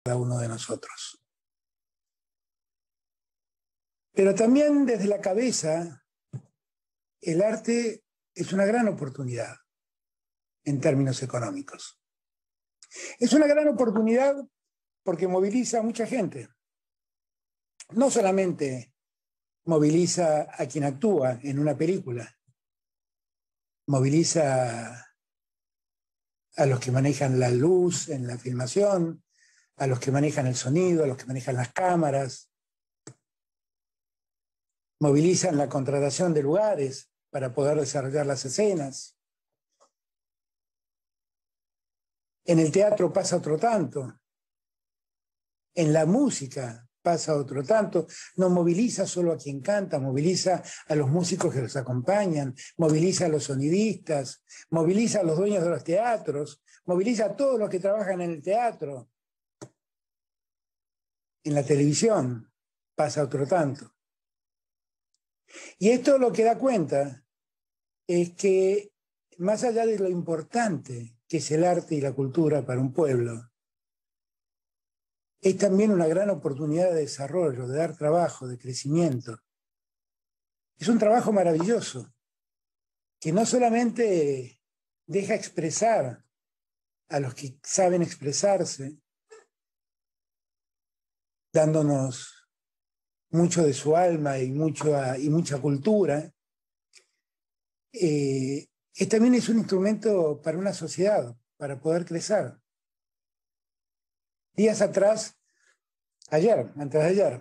cada uno de nosotros. Pero también desde la cabeza, el arte es una gran oportunidad en términos económicos. Es una gran oportunidad porque moviliza a mucha gente. No solamente moviliza a quien actúa en una película, moviliza a los que manejan la luz en la filmación, a los que manejan el sonido, a los que manejan las cámaras, movilizan la contratación de lugares para poder desarrollar las escenas. En el teatro pasa otro tanto. En la música pasa otro tanto. No moviliza solo a quien canta, moviliza a los músicos que los acompañan, moviliza a los sonidistas, moviliza a los dueños de los teatros, moviliza a todos los que trabajan en el teatro. En la televisión pasa otro tanto. Y esto lo que da cuenta es que, más allá de lo importante que es el arte y la cultura para un pueblo, es también una gran oportunidad de desarrollo, de dar trabajo, de crecimiento. Es un trabajo maravilloso, que no solamente deja expresar a los que saben expresarse, dándonos mucho de su alma y mucha cultura, también es un instrumento para una sociedad, para poder crecer. Días atrás, antes de ayer,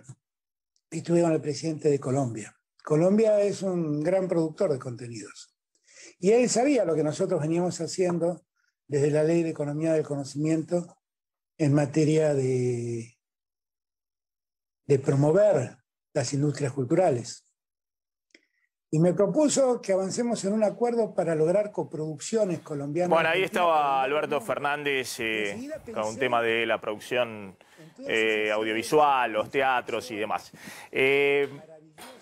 estuve con el presidente de Colombia. Colombia es un gran productor de contenidos. Y él sabía lo que nosotros veníamos haciendo desde la Ley de Economía del Conocimiento en materia de promover las industrias culturales. Y me propuso que avancemos en un acuerdo para lograr coproducciones colombianas. Bueno, ahí estaba Alberto Fernández con un tema de la producción audiovisual, los teatros y demás.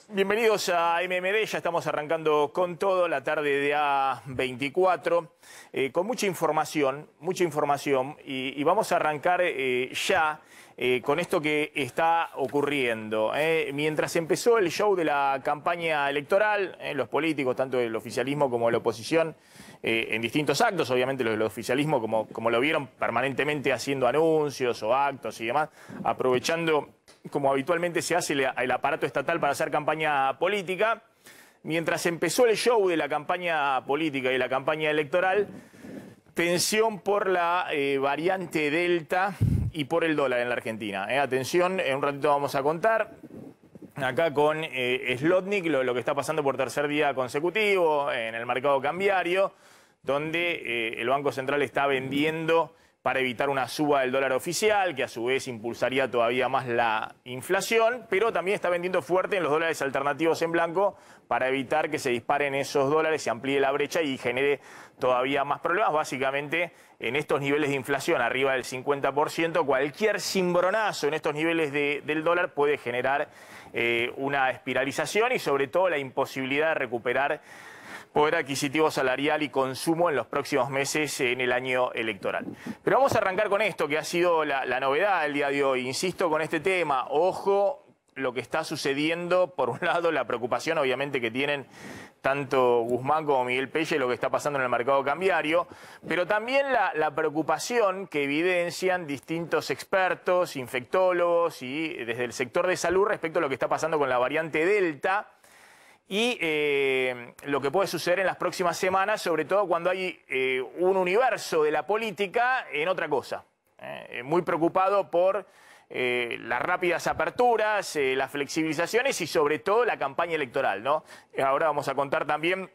Bienvenidos a MMD, ya estamos arrancando con todo la tarde de A24, con mucha información y vamos a arrancar ya con esto que está ocurriendo. Mientras empezó el show de la campaña electoral, los políticos, tanto el oficialismo como la oposición, en distintos actos, obviamente los del oficialismo, como lo vieron permanentemente haciendo anuncios o actos y demás, aprovechando, como habitualmente se hace, el aparato estatal para hacer campaña política. Mientras empezó el show de la campaña política y la campaña electoral, tensión por la variante Delta y por el dólar en la Argentina. Atención, en un ratito vamos a contar acá con Slotnick lo que está pasando por tercer día consecutivo en el mercado cambiario, donde el Banco Central está vendiendo para evitar una suba del dólar oficial, que a su vez impulsaría todavía más la inflación, pero también está vendiendo fuerte en los dólares alternativos en blanco para evitar que se disparen esos dólares, se amplíe la brecha y genere todavía más problemas. Básicamente, en estos niveles de inflación, arriba del 50%, cualquier cimbronazo en estos niveles del dólar puede generar una espiralización y sobre todo la imposibilidad de recuperar poder adquisitivo salarial y consumo en los próximos meses en el año electoral. Pero vamos a arrancar con esto, que ha sido la novedad del día de hoy. Insisto con este tema, ojo lo que está sucediendo. Por un lado, la preocupación obviamente que tienen tanto Guzmán como Miguel Pelle, lo que está pasando en el mercado cambiario, pero también la preocupación que evidencian distintos expertos, infectólogos y desde el sector de salud respecto a lo que está pasando con la variante Delta, y lo que puede suceder en las próximas semanas, sobre todo cuando hay un universo de la política en otra cosa. Muy preocupado por las rápidas aperturas, las flexibilizaciones y sobre todo la campaña electoral, ¿no? Ahora vamos a contar también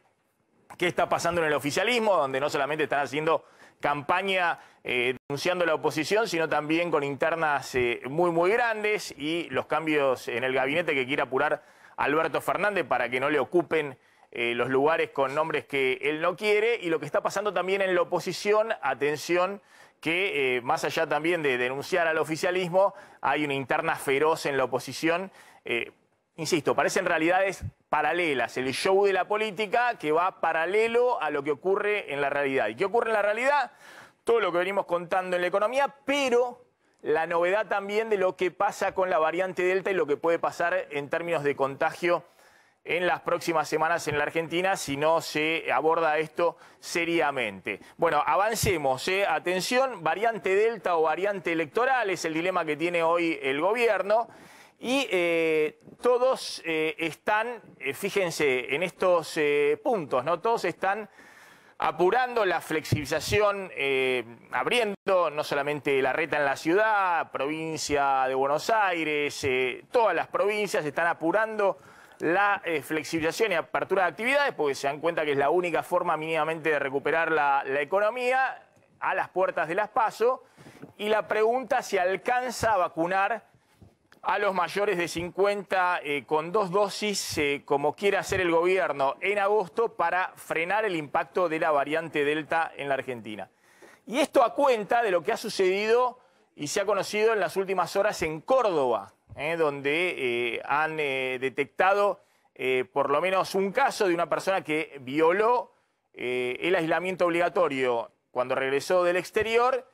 qué está pasando en el oficialismo, donde no solamente están haciendo campaña denunciando la oposición, sino también con internas muy grandes y los cambios en el gabinete que quiere apurar Alberto Fernández para que no le ocupen los lugares con nombres que él no quiere, y lo que está pasando también en la oposición. Atención, que más allá también de denunciar al oficialismo, hay una interna feroz en la oposición. Insisto, parecen realidades paralelas, el show de la política que va paralelo a lo que ocurre en la realidad. ¿Y qué ocurre en la realidad? Todo lo que venimos contando en la economía, pero la novedad también de lo que pasa con la variante Delta y lo que puede pasar en términos de contagio en las próximas semanas en la Argentina si no se aborda esto seriamente. Bueno, avancemos, atención, variante Delta o variante electoral es el dilema que tiene hoy el gobierno y todos están, fíjense en estos puntos, ¿no? Todos están apurando la flexibilización, abriendo no solamente la reta en la ciudad, provincia de Buenos Aires, todas las provincias están apurando la flexibilización y apertura de actividades porque se dan cuenta que es la única forma mínimamente de recuperar la economía a las puertas de las PASO. Y la pregunta si alcanza a vacunar a los mayores de 50 con 2 dosis, como quiere hacer el gobierno en agosto, para frenar el impacto de la variante Delta en la Argentina. Y esto a cuenta de lo que ha sucedido y se ha conocido en las últimas horas en Córdoba, donde han detectado por lo menos un caso de una persona que violó el aislamiento obligatorio cuando regresó del exterior,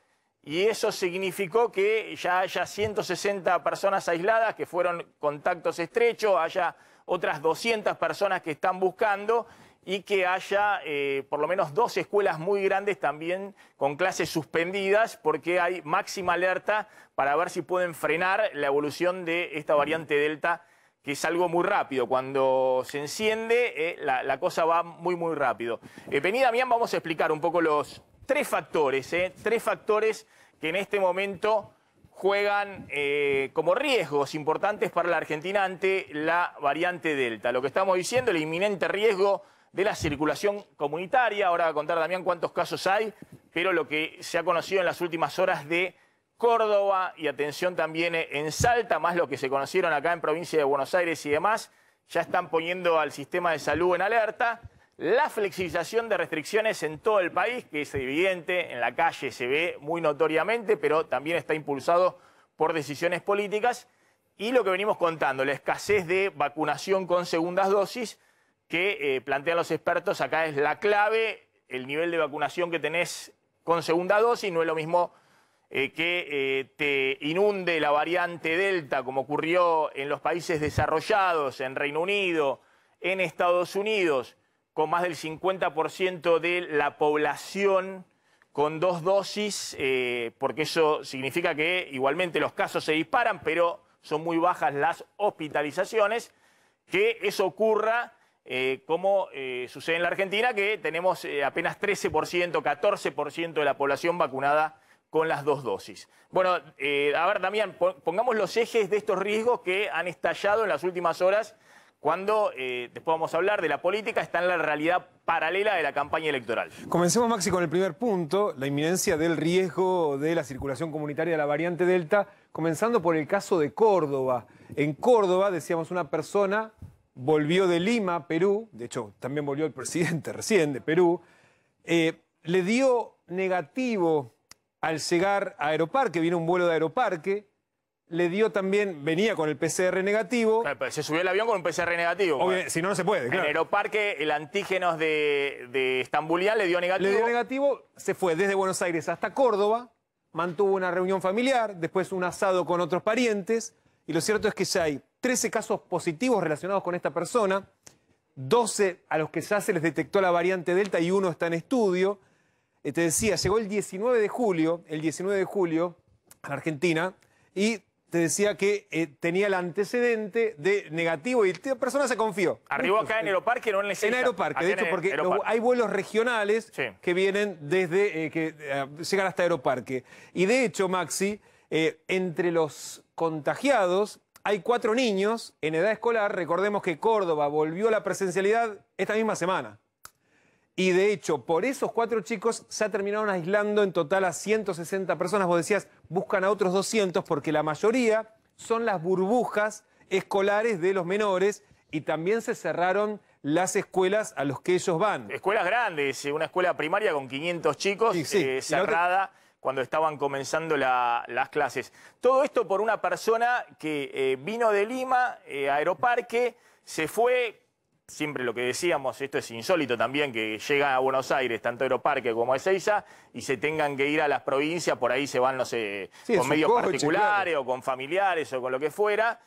y eso significó que ya haya 160 personas aisladas que fueron contactos estrechos, haya otras 200 personas que están buscando y que haya por lo menos 2 escuelas muy grandes también con clases suspendidas porque hay máxima alerta para ver si pueden frenar la evolución de esta variante Delta, que es algo muy rápido. Cuando se enciende, la cosa va muy, muy rápido. Vení, Damián, vamos a explicar un poco los 3 factores que en este momento juegan como riesgos importantes para la Argentina ante la variante Delta. Lo que estamos diciendo, el inminente riesgo de la circulación comunitaria. Ahora va a contar Damián cuántos casos hay, pero lo que se ha conocido en las últimas horas de Córdoba y atención también en Salta, más lo que se conocieron acá en provincia de Buenos Aires y demás, ya están poniendo al sistema de salud en alerta. La flexibilización de restricciones en todo el país, que es evidente, en la calle se ve muy notoriamente, pero también está impulsado por decisiones políticas. Y lo que venimos contando, la escasez de vacunación con segundas dosis, que plantean los expertos acá es la clave. El nivel de vacunación que tenés con segunda dosis no es lo mismo que te inunde la variante Delta, como ocurrió en los países desarrollados, en Reino Unido, en Estados Unidos, con más del 50% de la población con 2 dosis, porque eso significa que igualmente los casos se disparan, pero son muy bajas las hospitalizaciones. Que eso ocurra como sucede en la Argentina, que tenemos apenas 13%, 14% de la población vacunada con las 2 dosis. Bueno, a ver, Damián, pongamos los ejes de estos riesgos que han estallado en las últimas horas, cuando, después vamos a hablar de la política, está en la realidad paralela de la campaña electoral. Comencemos, Maxi, con el primer punto, la inminencia del riesgo de la circulación comunitaria de la variante Delta, comenzando por el caso de Córdoba. En Córdoba, decíamos, una persona volvió de Lima, Perú, de hecho, también volvió el presidente recién de Perú, le dio negativo al llegar a Aeroparque, viene un vuelo de Aeroparque, le dio también, venía con el PCR negativo. Claro, se subió el avión con un PCR negativo. Obvio, si no, no se puede, claro. En Aeroparque, el antígenos de Estambulián le dio negativo. Le dio negativo, se fue desde Buenos Aires hasta Córdoba, mantuvo una reunión familiar, después un asado con otros parientes, y lo cierto es que ya hay 13 casos positivos relacionados con esta persona, 12 a los que ya se les detectó la variante Delta y 1 está en estudio. Te decía, llegó el 19 de julio a la Argentina, y te decía que tenía el antecedente de negativo y la persona se confió. Arribó acá en Aeroparque, no en Ezeiza. En Aeroparque, de hecho, porque hay vuelos regionales que vienen desde, que llegan hasta Aeroparque. Y de hecho, Maxi, entre los contagiados hay 4 niños en edad escolar. Recordemos que Córdoba volvió a la presencialidad esta misma semana. Y de hecho, por esos 4 chicos ya terminaron aislando en total a 160 personas. Vos decías, buscan a otros 200 porque la mayoría son las burbujas escolares de los menores y también se cerraron las escuelas a los que ellos van. Escuelas grandes, una escuela primaria con 500 chicos, cerrada cuando estaban comenzando las clases. Todo esto por una persona que vino de Lima a Aeroparque, se fue siempre lo que decíamos, esto es insólito también, que llegan a Buenos Aires, tanto Aeroparque como Ezeiza, y se tengan que ir a las provincias, por ahí se van, no sé, sí, con medios particulares, claro, o con familiares o con lo que fuera.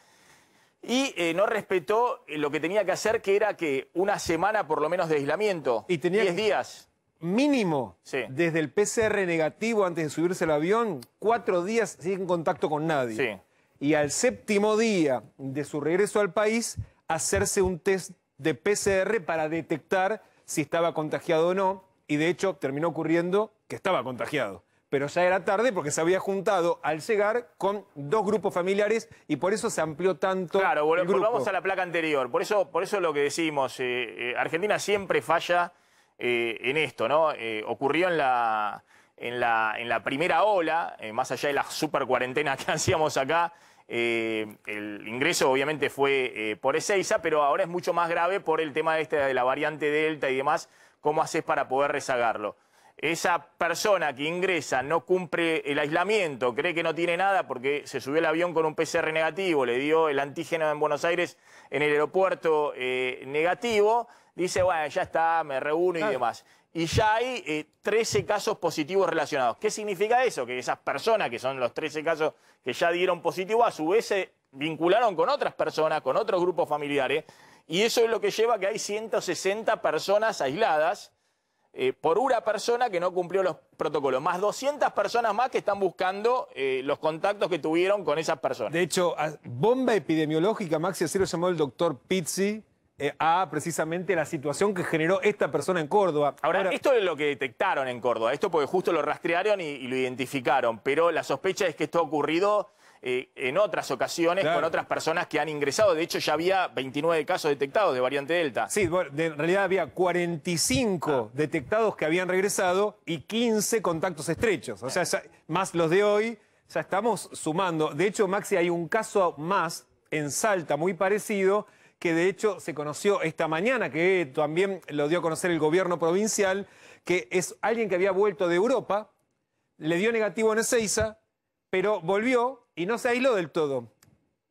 Y no respetó lo que tenía que hacer, que era que una semana por lo menos de aislamiento, y tenía 10 días. Mínimo, sí, desde el PCR negativo antes de subirse al avión, 4 días sin contacto con nadie. Sí. Y al 7º día de su regreso al país, hacerse un test de PCR para detectar si estaba contagiado o no. Y de hecho terminó ocurriendo que estaba contagiado. Pero ya era tarde porque se había juntado al llegar con 2 grupos familiares y por eso se amplió tanto. Claro, volvamos a la placa anterior. Por eso lo que decimos, Argentina siempre falla en esto, ¿no? Ocurrió en la primera ola, más allá de la super cuarentena que hacíamos acá, el ingreso obviamente fue por Ezeiza, pero ahora es mucho más grave por el tema de la variante Delta y demás. ¿Cómo haces para poder rezagarlo? Esa persona que ingresa no cumple el aislamiento, cree que no tiene nada porque se subió al avión con un PCR negativo, le dio el antígeno en Buenos Aires en el aeropuerto negativo, dice, bueno, ya está, me reúno y demás. Y ya hay 13 casos positivos relacionados. ¿Qué significa eso? Que esas personas, que son los 13 casos que ya dieron positivo, a su vez se vincularon con otras personas, con otros grupos familiares, y eso es lo que lleva a que hay 160 personas aisladas, por una persona que no cumplió los protocolos, más 200 personas más que están buscando los contactos que tuvieron con esas personas. De hecho, bomba epidemiológica, Maxi, así lo llamó el doctor Pizzi, a precisamente la situación que generó esta persona en Córdoba. Ahora, esto es lo que detectaron en Córdoba, esto porque justo lo rastrearon y lo identificaron, pero la sospecha es que esto ha ocurrido en otras ocasiones, claro, con otras personas que han ingresado. De hecho, ya había 29 casos detectados de variante Delta. Sí, bueno, en realidad había 45 detectados que habían regresado y 15 contactos estrechos. O sea, ya, más los de hoy, ya estamos sumando. De hecho, Maxi, hay un caso más en Salta muy parecido, que de hecho se conoció esta mañana, que también lo dio a conocer el gobierno provincial, que es alguien que había vuelto de Europa, le dio negativo en Ezeiza, pero volvió y no se aisló del todo.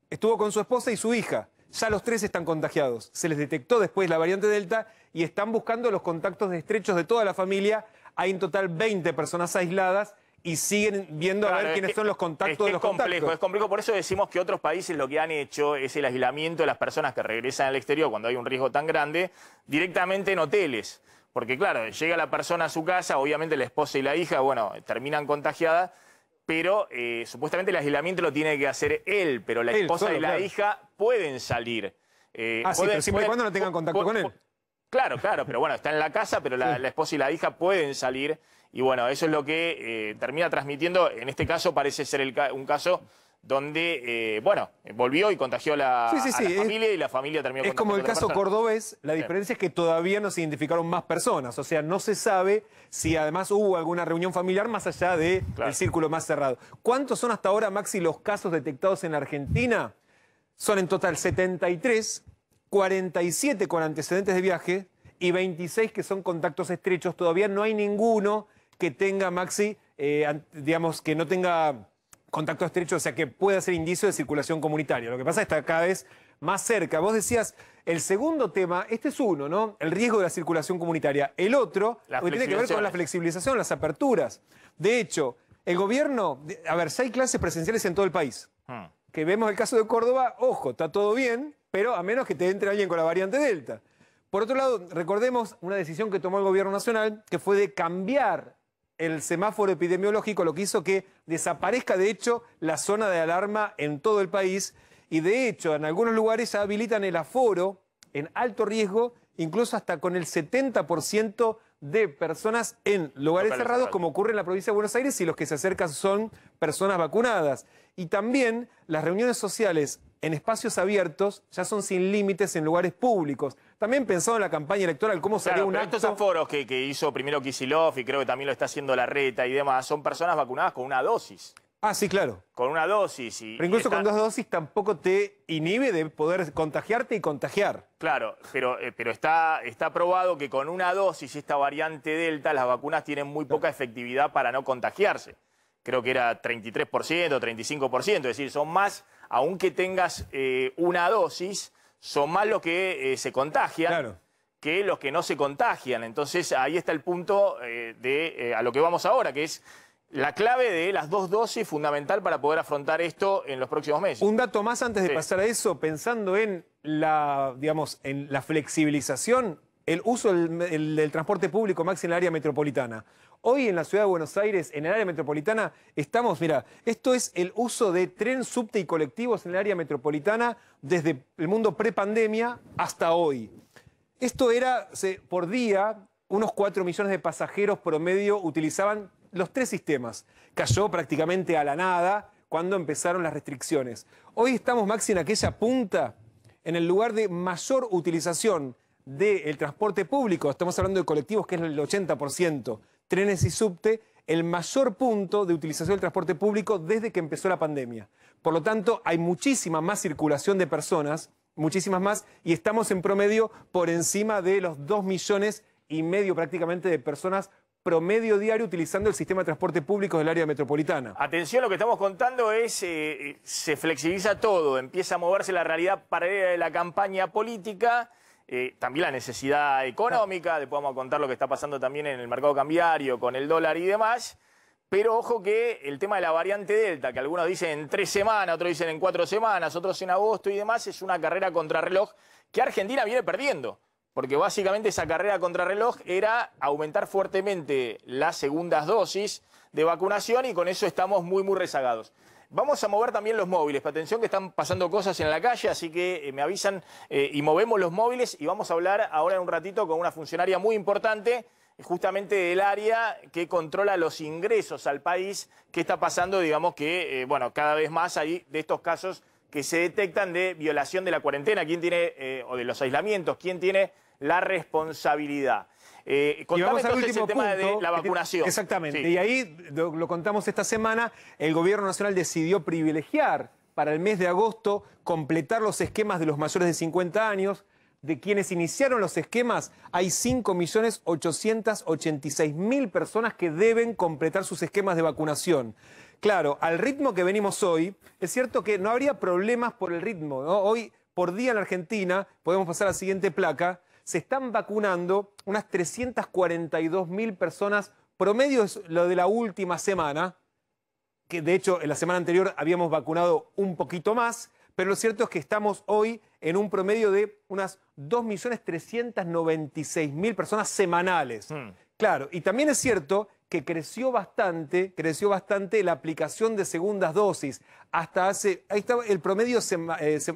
Estuvo con su esposa y su hija. Ya los 3 están contagiados. Se les detectó después la variante Delta y están buscando los contactos estrechos de toda la familia. Hay en total 20 personas aisladas y siguen viendo a ver quiénes son los contactos de los contactos. Es complejo, por eso decimos que otros países lo que han hecho es el aislamiento de las personas que regresan al exterior cuando hay un riesgo tan grande, directamente en hoteles. Porque claro, llega la persona a su casa, obviamente la esposa y la hija, bueno, terminan contagiadas, pero supuestamente el aislamiento lo tiene que hacer él, pero la esposa solo, y la hija pueden salir. Sí, pero siempre y cuando no tengan contacto con él. Claro, pero bueno, está en la casa, pero la esposa y la hija pueden salir. Y bueno, eso es lo que termina transmitiendo. En este caso parece ser un caso donde, bueno, volvió y contagió a la familia y la familia terminó contagiando. Es como el caso cordobés, la diferencia es que todavía no se identificaron más personas. O sea, no se sabe si además hubo alguna reunión familiar más allá del círculo más cerrado. ¿Cuántos son hasta ahora, Maxi, los casos detectados en la Argentina? Son en total 73, 47 con antecedentes de viaje y 26 que son contactos estrechos. Todavía no hay ninguno que tenga, Maxi, digamos, que no tenga contacto estrecho, o sea, que pueda ser indicio de circulación comunitaria. Lo que pasa es que está cada vez más cerca. Vos decías, el segundo tema, este es uno, ¿no? El riesgo de la circulación comunitaria. El otro, que tiene que ver con la flexibilización, las aperturas. De hecho, el gobierno, a ver, ya hay clases presenciales en todo el país. Que vemos el caso de Córdoba, ojo, está todo bien, pero a menos que te entre alguien con la variante Delta. Por otro lado, recordemos una decisión que tomó el gobierno nacional, que fue de cambiar el semáforo epidemiológico, lo que hizo que desaparezca, de hecho, la zona de alarma en todo el país. Y de hecho, en algunos lugares ya habilitan el aforo en alto riesgo, incluso hasta con el 70% de personas en lugares cerrados, como ocurre en la provincia de Buenos Aires, y los que se acercan son personas vacunadas. Y también las reuniones sociales en espacios abiertos ya son sin límites en lugares públicos. También pensado en la campaña electoral, cómo sería un acto... Estos aforos que hizo primero Kicillof y creo que también lo está haciendo Larreta y demás, son personas vacunadas con una dosis. Ah, sí, claro. Con una dosis. Pero incluso con 2 dosis tampoco te inhibe de poder contagiarte y contagiar. Claro, pero está probado que con una dosis, esta variante Delta, las vacunas tienen muy poca efectividad para no contagiarse. Creo que era 33%, 35%, es decir, son más, aunque tengas una dosis, son más los que se contagian que los que no se contagian. Entonces ahí está el punto a lo que vamos ahora, que es la clave de las 2 dosis fundamental para poder afrontar esto en los próximos meses. Un dato más antes de pasar a eso, pensando en la, digamos, en la flexibilización, el uso del transporte público, Maxi, en el área metropolitana. Hoy en la ciudad de Buenos Aires, en el área metropolitana, estamos, mira, esto es el uso de tren, subte y colectivos en el área metropolitana desde el mundo prepandemia hasta hoy. Esto era, por día, unos 4 millones de pasajeros promedio utilizaban los 3 sistemas. Cayó prácticamente a la nada cuando empezaron las restricciones. Hoy estamos, Maxi, en aquella punta, en el lugar de mayor utilización del transporte público. Estamos hablando de colectivos, que es el 80%, trenes y subte, el mayor punto de utilización del transporte público desde que empezó la pandemia. Por lo tanto, hay muchísima más circulación de personas, muchísimas más, y estamos en promedio por encima de los 2,5 millones prácticamente de personas promedio diario utilizando el sistema de transporte público del área metropolitana. Atención, lo que estamos contando es, se flexibiliza todo, empieza a moverse la realidad paralela de la campaña política, también la necesidad económica, después vamos a contar lo que está pasando también en el mercado cambiario con el dólar y demás, pero ojo que el tema de la variante Delta, que algunos dicen en 3 semanas, otros dicen en 4 semanas, otros en agosto y demás, es una carrera contrarreloj que Argentina viene perdiendo. Porque básicamente esa carrera contrarreloj era aumentar fuertemente las segundas dosis de vacunación y con eso estamos muy rezagados. Vamos a mover también los móviles. Atención que están pasando cosas en la calle, así que me avisan y movemos los móviles y vamos a hablar ahora en un ratito con una funcionaria muy importante, justamente del área que controla los ingresos al país. ¿Qué está pasando? Digamos que, bueno, cada vez más hay de estos casos que se detectan de violación de la cuarentena, quién tiene, o de los aislamientos, quién tiene la responsabilidad. Contame entonces el tema de la vacunación. Exactamente, sí. Y ahí lo contamos esta semana, el gobierno nacional decidió privilegiar para el mes de agosto, completar los esquemas de los mayores de 50 años. De quienes iniciaron los esquemas, hay 5.886.000 personas que deben completar sus esquemas de vacunación. Claro, al ritmo que venimos hoy, es cierto que no habría problemas por el ritmo, ¿no? Hoy, por día en Argentina, podemos pasar a la siguiente placa, se están vacunando unas 342.000 personas, promedio es lo de la última semana, que de hecho en la semana anterior habíamos vacunado un poquito más, pero lo cierto es que estamos hoy en un promedio de unas 2.396.000 personas semanales. Claro, y también es cierto que creció bastante la aplicación de segundas dosis. Hasta hace, ahí está el promedio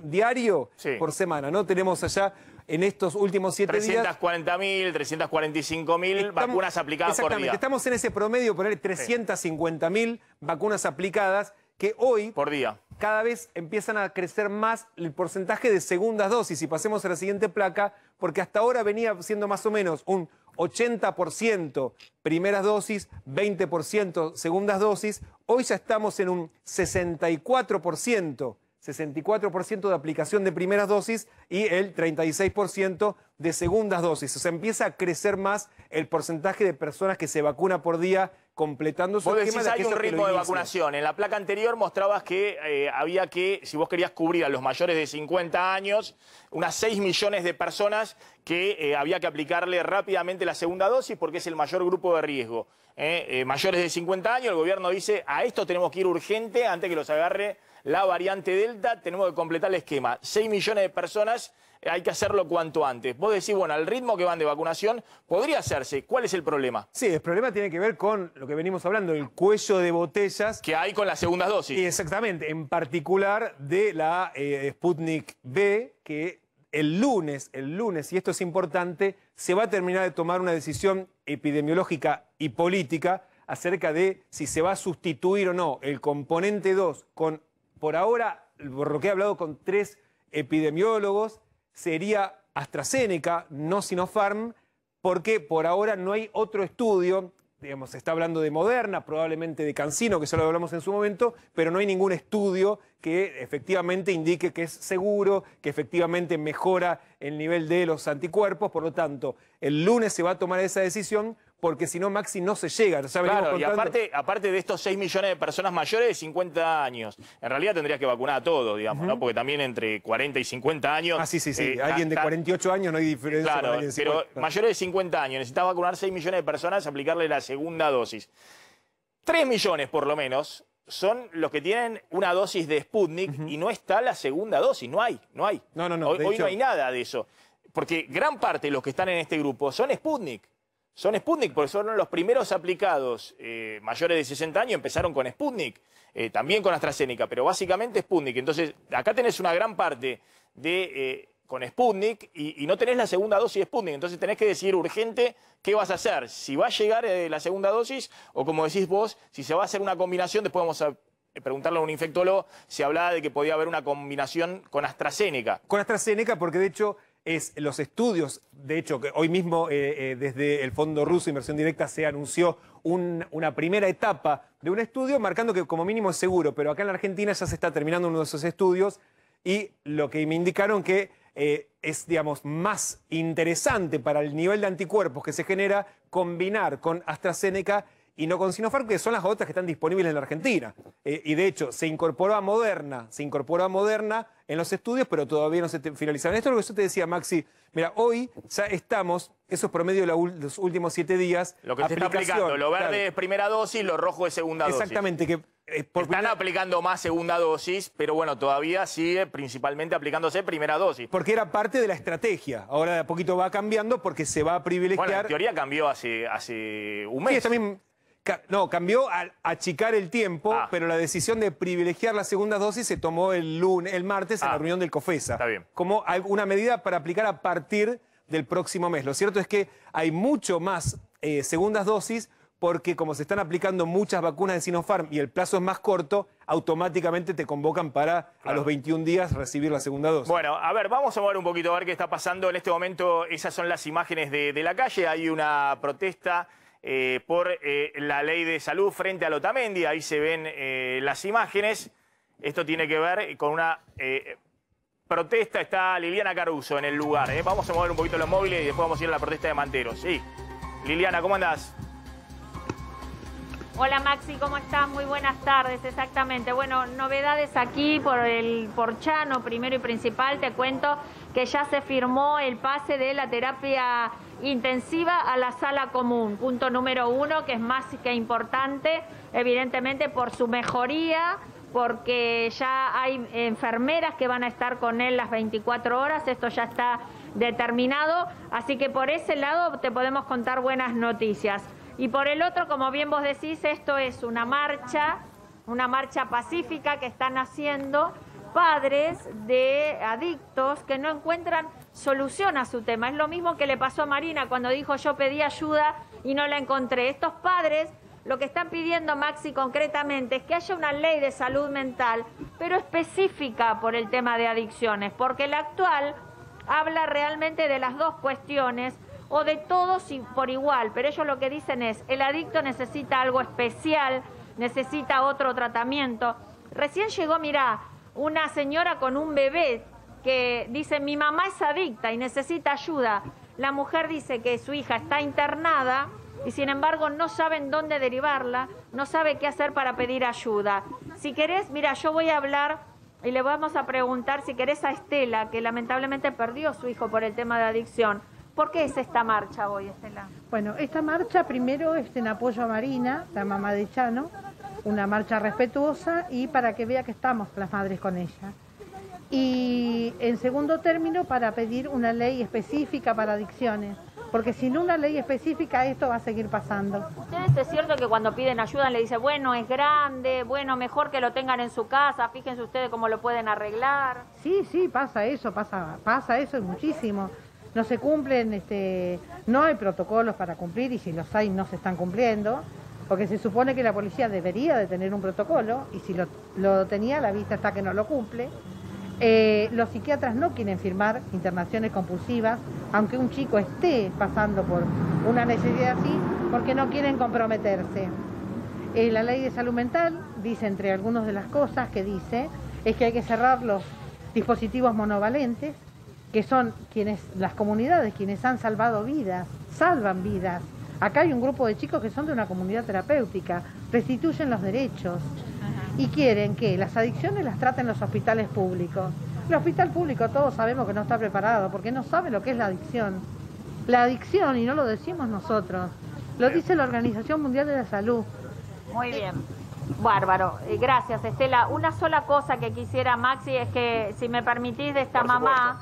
diario por semana, ¿no? Tenemos allá en estos últimos 7 días... 340.000, 345.000 vacunas aplicadas por día. Estamos en ese promedio, poner 350.000 vacunas aplicadas, que hoy por día cada vez empiezan a crecer más el porcentaje de segundas dosis. Y pasemos a la siguiente placa, porque hasta ahora venía siendo más o menos un 80% primeras dosis, 20% segundas dosis. Hoy ya estamos en un 64% de aplicación de primeras dosis y el 36% de segundas dosis. O sea, empieza a crecer más el porcentaje de personas que se vacuna por día completando su esquema. Vos decís, hay un ritmo de vacunación. En la placa anterior mostrabas que había que, si vos querías cubrir a los mayores de 50 años, unas 6 millones de personas que había que aplicarle rápidamente la segunda dosis porque es el mayor grupo de riesgo. Mayores de 50 años, el gobierno dice, a esto tenemos que ir urgente antes que los agarre la variante Delta, tenemos que completar el esquema. 6 millones de personas, hay que hacerlo cuanto antes. Vos decís, bueno, al ritmo que van de vacunación, podría hacerse. ¿Cuál es el problema? Sí, el problema tiene que ver con lo que venimos hablando, el cuello de botellas. Que hay con las segundas dosis. Y exactamente, en particular de la Sputnik V, que el lunes, y esto es importante, se va a terminar de tomar una decisión epidemiológica y política acerca de si se va a sustituir o no el componente 2 con, por ahora, por lo que he hablado con 3 epidemiólogos, sería AstraZeneca, no Sinopharm, porque por ahora no hay otro estudio, digamos, se está hablando de Moderna, probablemente de CanSino, que ya lo hablamos en su momento, pero no hay ningún estudio que efectivamente indique que es seguro, que efectivamente mejora el nivel de los anticuerpos. Por lo tanto, el lunes se va a tomar esa decisión porque si no, Maxi, no se llega. Claro, y aparte de estos 6 millones de personas mayores de 50 años, en realidad tendrías que vacunar a todos, digamos, ¿no? Porque también entre 40 y 50 años... Ah, sí. Alguien de 48 años no hay diferencia. Claro, pero mayores de 50 años, necesitas vacunar 6 millones de personas, aplicarle la segunda dosis. 3 millones, por lo menos, son los que tienen una dosis de Sputnik y no está la segunda dosis, no hay. No. Hoy no hay nada de eso. Porque gran parte de los que están en este grupo son Sputnik. Son Sputnik porque son los primeros aplicados mayores de 60 años, empezaron con Sputnik, también con AstraZeneca, pero básicamente Sputnik. Entonces, acá tenés una gran parte de con Sputnik y no tenés la segunda dosis de Sputnik. Entonces tenés que decidir urgente qué vas a hacer. Si va a llegar la segunda dosis o, como decís vos, si se va a hacer una combinación. Después vamos a preguntarle a un infectólogo si hablaba de que podía haber una combinación con AstraZeneca. Con AstraZeneca porque, de hecho, los estudios, de hecho, que hoy mismo desde el Fondo Ruso de Inversión Directa se anunció una primera etapa de un estudio marcando que como mínimo es seguro, pero acá en la Argentina ya se está terminando uno de esos estudios y lo que me indicaron que es, digamos, más interesante para el nivel de anticuerpos que se genera combinar con AstraZeneca y no con Sinopharm, que son las otras que están disponibles en la Argentina. Y de hecho, se incorporó a Moderna en los estudios, pero todavía no se finalizaron. Esto es lo que yo te decía, Maxi. Mira, hoy ya estamos, eso es promedio de los últimos 7 días. Lo que se está aplicando, lo verde es primera dosis, lo rojo es segunda dosis. Exactamente. Están aplicando más segunda dosis, pero bueno, todavía sigue principalmente aplicándose primera dosis. Porque era parte de la estrategia. Ahora de a poquito va cambiando porque se va a privilegiar. Bueno, en teoría cambió hace un mes. Sí, también... No, cambió al achicar el tiempo, pero la decisión de privilegiar la segunda dosis se tomó el martes en la reunión del COFESA. Está bien. Como una medida para aplicar a partir del próximo mes. Lo cierto es que hay mucho más segundas dosis porque como se están aplicando muchas vacunas de Sinopharm y el plazo es más corto, automáticamente te convocan para a los 21 días recibir la segunda dosis. Bueno, a ver, vamos a mover un poquito a ver qué está pasando en este momento. Esas son las imágenes de la calle. Hay una protesta por la ley de salud frente a Otamendi. Ahí se ven las imágenes. Esto tiene que ver con una protesta. Está Liliana Caruso en el lugar. Vamos a mover un poquito los móviles y después vamos a ir a la protesta de Manteros. Sí. Liliana, ¿cómo andás? Hola Maxi, ¿cómo estás? Muy buenas tardes, exactamente. Bueno, novedades aquí por Chano, primero y principal. Te cuento que ya se firmó el pase de la terapia intensiva a la sala común. Punto número 1, que es más que importante, evidentemente por su mejoría, porque ya hay enfermeras que van a estar con él las 24 horas. Esto ya está determinado. Así que por ese lado te podemos contar buenas noticias. Y por el otro, como bien vos decís, esto es una marcha pacífica que están haciendo padres de adictos que no encuentran solución a su tema. Es lo mismo que le pasó a Marina cuando dijo yo pedí ayuda y no la encontré. Estos padres lo que están pidiendo, Maxi, concretamente es que haya una ley de salud mental, pero específica por el tema de adicciones, porque la actual habla realmente de las dos cuestiones, o de todos por igual, pero ellos lo que dicen es, el adicto necesita algo especial, necesita otro tratamiento. Recién llegó, mirá, una señora con un bebé que dice, mi mamá es adicta y necesita ayuda. La mujer dice que su hija está internada y sin embargo no saben dónde derivarla, no sabe qué hacer para pedir ayuda. Si querés, mira, yo voy a hablar y le vamos a preguntar, si querés, a Estela, que lamentablemente perdió a su hijo por el tema de adicción. ¿Por qué es esta marcha hoy, Estela? Bueno, esta marcha primero es en apoyo a Marina, la mamá de Chano, una marcha respetuosa y para que vea que estamos las madres con ella. Y en segundo término, para pedir una ley específica para adicciones, porque sin una ley específica esto va a seguir pasando. ¿Ustedes es cierto que cuando piden ayuda le dicen, bueno, es grande, bueno, mejor que lo tengan en su casa, fíjense ustedes cómo lo pueden arreglar? Sí, pasa eso y muchísimo. No se cumplen, no hay protocolos para cumplir y si los hay no se están cumpliendo, porque se supone que la policía debería de tener un protocolo y si lo tenía, la vista está que no lo cumple. Los psiquiatras no quieren firmar internaciones compulsivas, aunque un chico esté pasando por una necesidad así, porque no quieren comprometerse. La ley de salud mental dice, entre algunas de las cosas que dice, es que hay que cerrar los dispositivos monovalentes, que son las comunidades quienes han salvado vidas, salvan vidas. Acá hay un grupo de chicos que son de una comunidad terapéutica, restituyen los derechos y quieren que las adicciones las traten los hospitales públicos. El hospital público todos sabemos que no está preparado porque no sabe lo que es la adicción. La adicción, y no lo decimos nosotros, lo dice la Organización Mundial de la Salud. Muy bien. Bárbaro. Gracias, Estela. Una sola cosa que quisiera, Maxi, es que, si me permitís, de esta mamá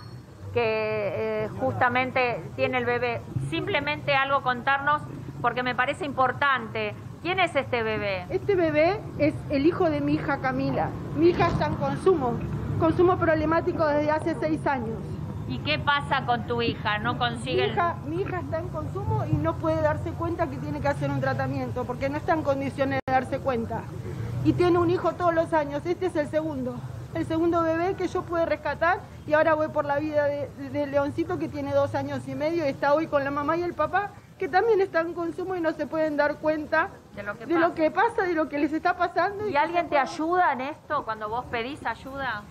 que justamente tiene el bebé, simplemente algo contarnos, porque me parece importante. ¿Quién es este bebé? Este bebé es el hijo de mi hija Camila. Mi hija está en consumo problemático desde hace 6 años. ¿Y qué pasa con tu hija? ¿No consigue Mi hija está en consumo y no puede darse cuenta que tiene que hacer un tratamiento, porque no está en condiciones de darse cuenta. Y tiene un hijo todos los años. Este es el segundo bebé que yo pude rescatar, y ahora voy por la vida de Leoncito, que tiene 2 años y medio, y está hoy con la mamá y el papá, que también están en consumo y no se pueden dar cuenta de lo que pasa, de lo que les está pasando. ¿Y alguien te ayuda en esto cuando vos pedís ayuda?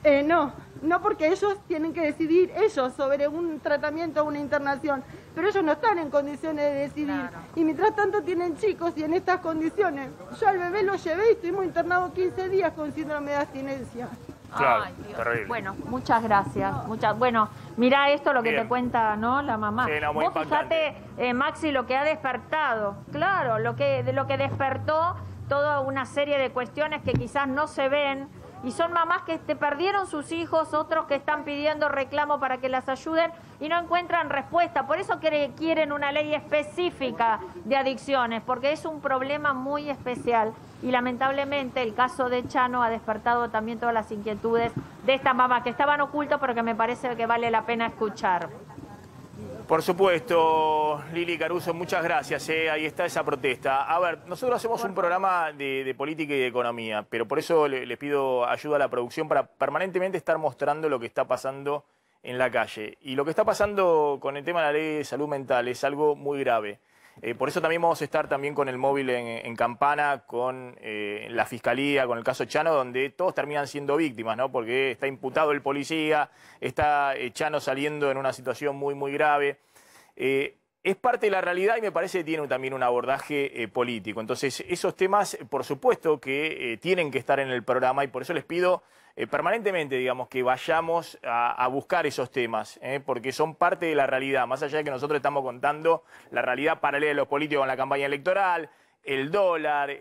No, porque ellos tienen que decidir ellos sobre un tratamiento o una internación, pero ellos no están en condiciones de decidir. Claro. Y mientras tanto tienen chicos y en estas condiciones. Yo al bebé lo llevé y estuvimos internados 15 días con síndrome de abstinencia. Claro, ay, Dios. terrible. Bueno, muchas gracias. Bueno, mirá esto lo que te cuenta, ¿no? La mamá. Sí, no, muy vos fijate, Maxi, lo que ha despertado. Claro, lo que despertó toda una serie de cuestiones que quizás no se ven. Y son mamás que perdieron sus hijos, otros que están pidiendo reclamo para que las ayuden y no encuentran respuesta. Por eso quieren una ley específica de adicciones, porque es un problema muy especial. Y lamentablemente el caso de Chano ha despertado también todas las inquietudes de esta mamá, que estaban ocultas, pero que me parece que vale la pena escuchar. Por supuesto, Lili Caruso, muchas gracias. Ahí está esa protesta. A ver, nosotros hacemos un programa de política y de economía, pero por eso le pido ayuda a la producción para permanentemente estar mostrando lo que está pasando en la calle. Y lo que está pasando con el tema de la ley de salud mental es algo muy grave. Por eso también vamos a estar también con el móvil en Campana, con la Fiscalía, con el caso Chano, donde todos terminan siendo víctimas, ¿no? Porque está imputado el policía, está Chano saliendo en una situación muy, muy grave. Es parte de la realidad y me parece que tiene también un abordaje político. Entonces, esos temas, por supuesto, que tienen que estar en el programa y por eso les pido permanentemente, digamos, que vayamos a buscar esos temas, porque son parte de la realidad, más allá de que nosotros estamos contando la realidad paralela de los políticos con la campaña electoral, el dólar,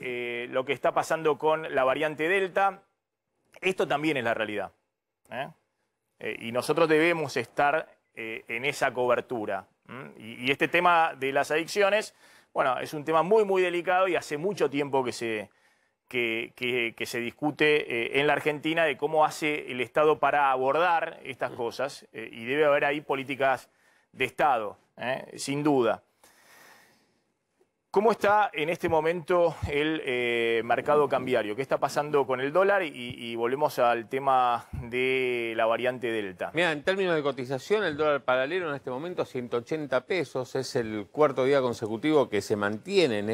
lo que está pasando con la variante Delta, esto también es la realidad. Y nosotros debemos estar en esa cobertura. Y este tema de las adicciones, bueno, es un tema muy, muy delicado y hace mucho tiempo que se discute en la Argentina de cómo hace el Estado para abordar estas cosas y debe haber ahí políticas de Estado, sin duda. ¿Cómo está en este momento el mercado cambiario? ¿Qué está pasando con el dólar? Y volvemos al tema de la variante Delta. Mira, en términos de cotización, el dólar paralelo en este momento 180 pesos. Es el cuarto día consecutivo que se mantiene en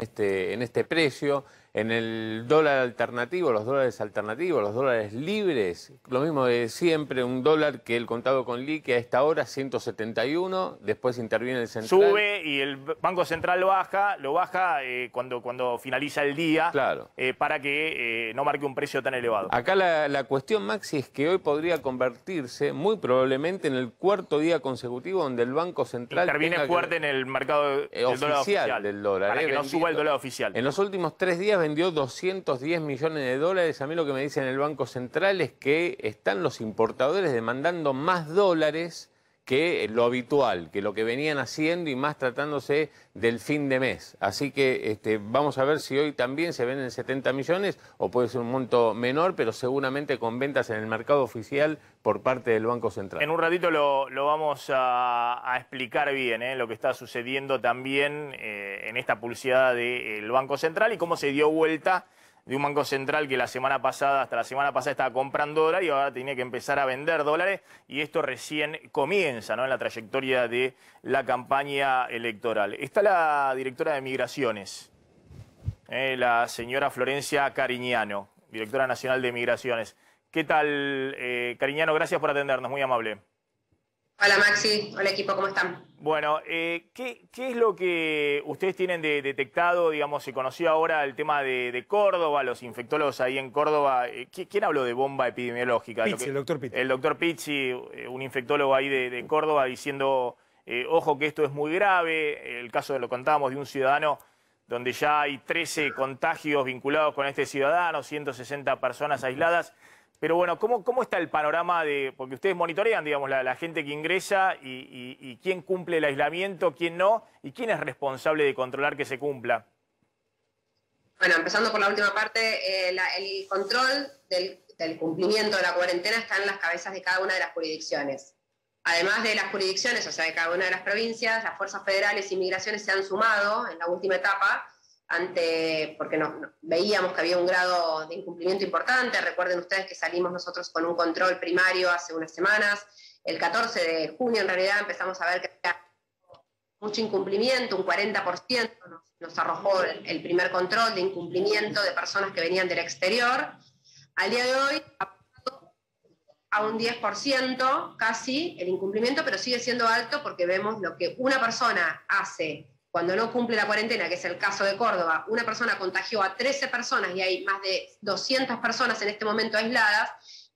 este precio. En el dólar alternativo, los dólares alternativos, los dólares libres, lo mismo de siempre, un dólar que el contado con liqui a esta hora 171, después interviene el central. Sube y el Banco Central lo baja cuando finaliza el día, claro, para que no marque un precio tan elevado. Acá la cuestión, Maxi, es que hoy podría convertirse muy probablemente en el cuarto día consecutivo donde el Banco Central interviene fuerte en el mercado del dólar oficial, del dólar, para que no suba el dólar oficial. En los últimos 3 días vendió 210 millones de dólares. A mí lo que me dicen en el Banco Central es que están los importadores demandando más dólares que lo habitual, que lo que venían haciendo y más tratándose del fin de mes. Así que vamos a ver si hoy también se venden 70 millones o puede ser un monto menor, pero seguramente con ventas en el mercado oficial por parte del Banco Central. En un ratito lo vamos a explicar bien, lo que está sucediendo también en esta pulseada del Banco Central y cómo se dio vuelta de un Banco Central que hasta la semana pasada estaba comprando dólares y ahora tenía que empezar a vender dólares y esto recién comienza, ¿no?, en la trayectoria de la campaña electoral. Está la directora de Migraciones, la señora Florencia Cariñano, directora nacional de Migraciones. ¿Qué tal, Cariñano? Gracias por atendernos, muy amable. Hola Maxi, hola equipo, ¿cómo están? Bueno, ¿qué es lo que ustedes tienen detectado? Digamos, se conoció ahora el tema de Córdoba, los infectólogos ahí en Córdoba. ¿Quién habló de bomba epidemiológica? Pizzi, el doctor Pizzi. El doctor Pizzi, un infectólogo ahí de Córdoba, diciendo, ojo que esto es muy grave. El caso, lo contábamos, de un ciudadano donde ya hay 13 contagios vinculados con este ciudadano, 160 personas aisladas. Pero bueno, ¿cómo está el panorama de...? Porque ustedes monitorean, digamos, la gente que ingresa y quién cumple el aislamiento, quién no, y quién es responsable de controlar que se cumpla. Bueno, empezando por la última parte, el control del cumplimiento de la cuarentena está en las cabezas de cada una de las jurisdicciones. Además de las jurisdicciones, o sea, de cada una de las provincias, las fuerzas federales y migraciones se han sumado en la última etapa, porque veíamos que había un grado de incumplimiento importante. Recuerden ustedes que salimos nosotros con un control primario hace unas semanas. El 14 de junio, en realidad, empezamos a ver que había mucho incumplimiento, un 40% nos arrojó el primer control de incumplimiento de personas que venían del exterior. Al día de hoy, a un 10% casi el incumplimiento, pero sigue siendo alto porque vemos lo que una persona hace cuando no cumple la cuarentena, que es el caso de Córdoba. Una persona contagió a 13 personas y hay más de 200 personas en este momento aisladas,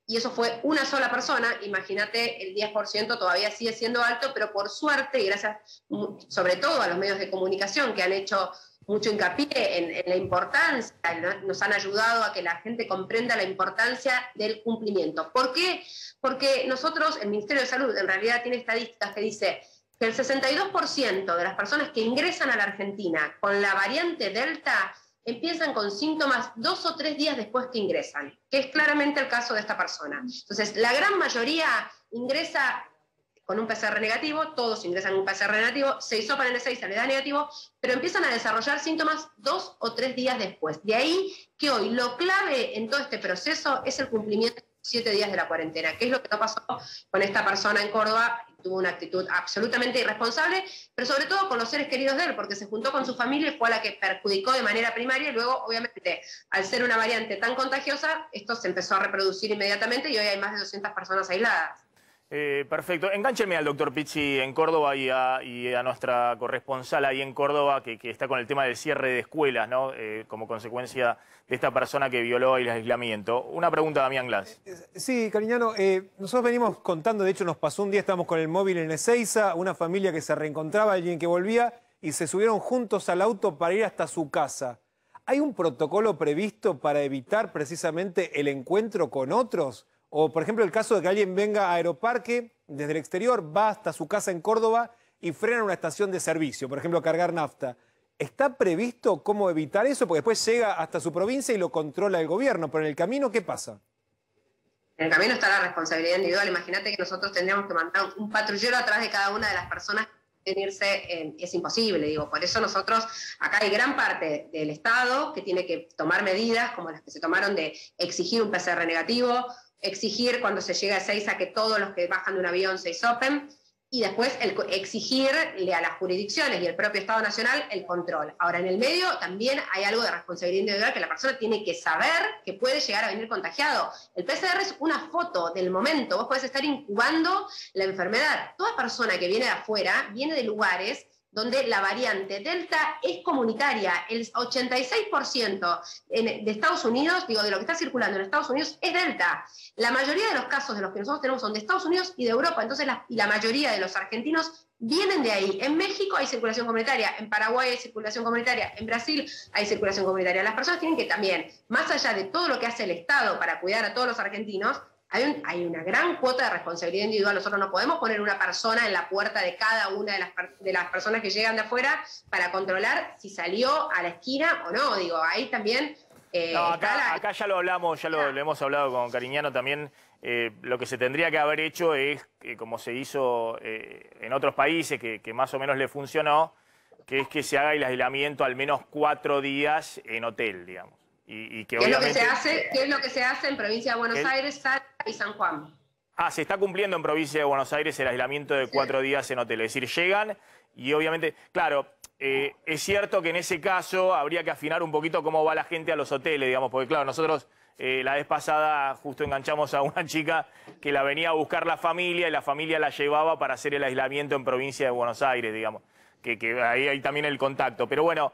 y eso fue una sola persona. Imagínate, el 10% todavía sigue siendo alto, pero por suerte, y gracias sobre todo a los medios de comunicación que han hecho mucho hincapié en la importancia, nos han ayudado a que la gente comprenda la importancia del cumplimiento. ¿Por qué? Porque nosotros, el Ministerio de Salud, en realidad tiene estadísticas que dice que el 62% de las personas que ingresan a la Argentina con la variante Delta empiezan con síntomas 2 o 3 días después que ingresan, que es claramente el caso de esta persona. Entonces, la gran mayoría ingresa con un PCR negativo, todos ingresan con un PCR negativo, se hisopan en el 6, le da negativo, pero empiezan a desarrollar síntomas 2 o 3 días después. De ahí que hoy lo clave en todo este proceso es el cumplimiento de 7 días de la cuarentena, que es lo que no pasó con esta persona en Córdoba. Tuvo una actitud absolutamente irresponsable, pero sobre todo con los seres queridos de él, porque se juntó con su familia y fue a la que perjudicó de manera primaria, y luego, obviamente, al ser una variante tan contagiosa, esto se empezó a reproducir inmediatamente y hoy hay más de 200 personas aisladas. Perfecto. Engáncheme al doctor Pizzi en Córdoba y a nuestra corresponsal ahí en Córdoba, que está con el tema del cierre de escuelas, ¿no? Como consecuencia de esta persona que violó el aislamiento. Una pregunta, Damián Glass. Sí, Cariñano, nosotros venimos contando, de hecho nos pasó un día, estábamos con el móvil en Ezeiza, una familia que se reencontraba, alguien que volvía, y se subieron juntos al auto para ir hasta su casa. ¿Hay un protocolo previsto para evitar precisamente el encuentro con otros? O, por ejemplo, el caso de que alguien venga a Aeroparque desde el exterior, va hasta su casa en Córdoba y frena en una estación de servicio, por ejemplo, a cargar nafta. ¿Está previsto cómo evitar eso? Porque después llega hasta su provincia y lo controla el gobierno. Pero en el camino, ¿qué pasa? En el camino está la responsabilidad individual. Imagínate que nosotros tendríamos que mandar un patrullero atrás de cada una de las personas que quieren irse. Es imposible, digo. Por eso nosotros, acá hay gran parte del Estado que tiene que tomar medidas, como las que se tomaron de exigir un PCR negativo, exigir cuando se llega a Ezeiza que todos los que bajan de un avión se hisopen, y después exigirle a las jurisdicciones y el propio Estado Nacional el control. Ahora, en el medio también hay algo de responsabilidad individual, que la persona tiene que saber que puede llegar a venir contagiado. El PCR es una foto del momento, vos podés estar incubando la enfermedad. Toda persona que viene de afuera viene de lugares donde la variante Delta es comunitaria. El 86% de Estados Unidos, digo, de lo que está circulando en Estados Unidos es Delta. La mayoría de los casos de los que nosotros tenemos son de Estados Unidos y de Europa, entonces la mayoría de los argentinos vienen de ahí. En México hay circulación comunitaria, en Paraguay hay circulación comunitaria, en Brasil hay circulación comunitaria. Las personas tienen que también, más allá de todo lo que hace el Estado para cuidar a todos los argentinos, hay una gran cuota de responsabilidad individual. Nosotros no podemos poner una persona en la puerta de cada una de las personas que llegan de afuera para controlar si salió a la esquina o no. Digo, ahí también... No, acá ya lo hablamos, ya lo hemos hablado con Cariñano también. Lo que se tendría que haber hecho es, como se hizo en otros países, que más o menos le funcionó, que es que se haga el aislamiento al menos 4 días en hotel, digamos. ¿Qué es lo que se hace en Provincia de Buenos Aires, Salta y San Juan? Se está cumpliendo en Provincia de Buenos Aires el aislamiento de 4 días en hotel. Es decir, llegan y obviamente, claro, es cierto que en ese caso habría que afinar un poquito cómo va la gente a los hoteles, digamos, porque claro, nosotros La vez pasada justo enganchamos a una chica que la venía a buscar la familia y la familia la llevaba para hacer el aislamiento en provincia de Buenos Aires, digamos. Que ahí hay también el contacto. Pero bueno,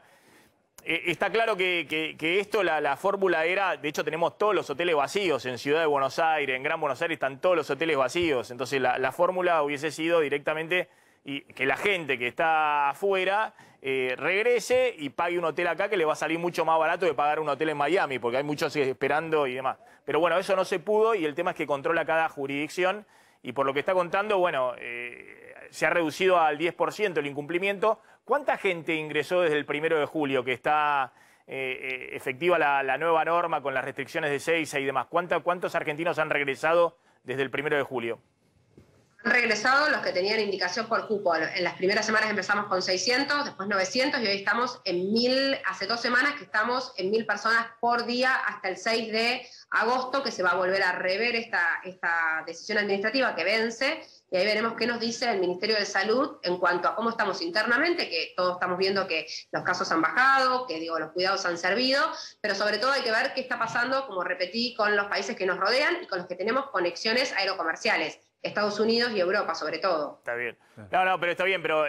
está claro que esto, la fórmula era, de hecho tenemos todos los hoteles vacíos en Ciudad de Buenos Aires, en Gran Buenos Aires están todos los hoteles vacíos. Entonces la fórmula hubiese sido directamente y que la gente que está afuera regrese y pague un hotel acá que le va a salir mucho más barato de pagar un hotel en Miami, porque hay muchos esperando y demás. Pero bueno, eso no se pudo y el tema es que controla cada jurisdicción y por lo que está contando, bueno, se ha reducido al 10% el incumplimiento. ¿Cuánta gente ingresó desde el 1 de julio que está efectiva la nueva norma con las restricciones de Ezeiza y demás? ¿Cuántos argentinos han regresado desde el 1 de julio? Han regresado los que tenían indicación por cupo. En las primeras semanas empezamos con 600, después 900 y hoy estamos en 1000, hace 2 semanas que estamos en 1000 personas por día hasta el 6 de agosto, que se va a volver a rever esta decisión administrativa que vence y ahí veremos qué nos dice el Ministerio de Salud en cuanto a cómo estamos internamente, que todos estamos viendo que los casos han bajado, que los cuidados han servido, pero sobre todo hay que ver qué está pasando, como repetí, con los países que nos rodean y con los que tenemos conexiones aerocomerciales. Estados Unidos y Europa, sobre todo. Está bien. No, pero está bien, pero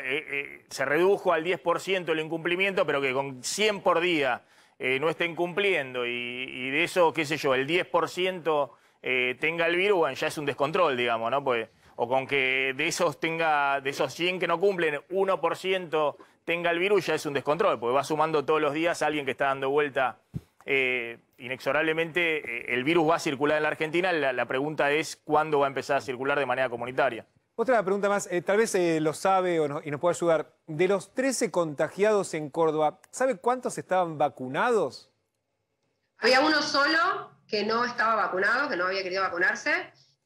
se redujo al 10% el incumplimiento, pero que con 100 por día no estén cumpliendo y de eso, qué sé yo, el 10% tenga el virus, bueno, ya es un descontrol, digamos, ¿no? Pues, o con que de esos 100 que no cumplen, 1% tenga el virus, ya es un descontrol, porque va sumando todos los días a alguien que está dando vuelta. Inexorablemente el virus va a circular en la Argentina, la pregunta es cuándo va a empezar a circular de manera comunitaria. Otra pregunta más, tal vez lo sabe y nos puede ayudar. De los 13 contagiados en Córdoba, ¿sabe cuántos estaban vacunados? Había uno solo que no estaba vacunado, que no había querido vacunarse.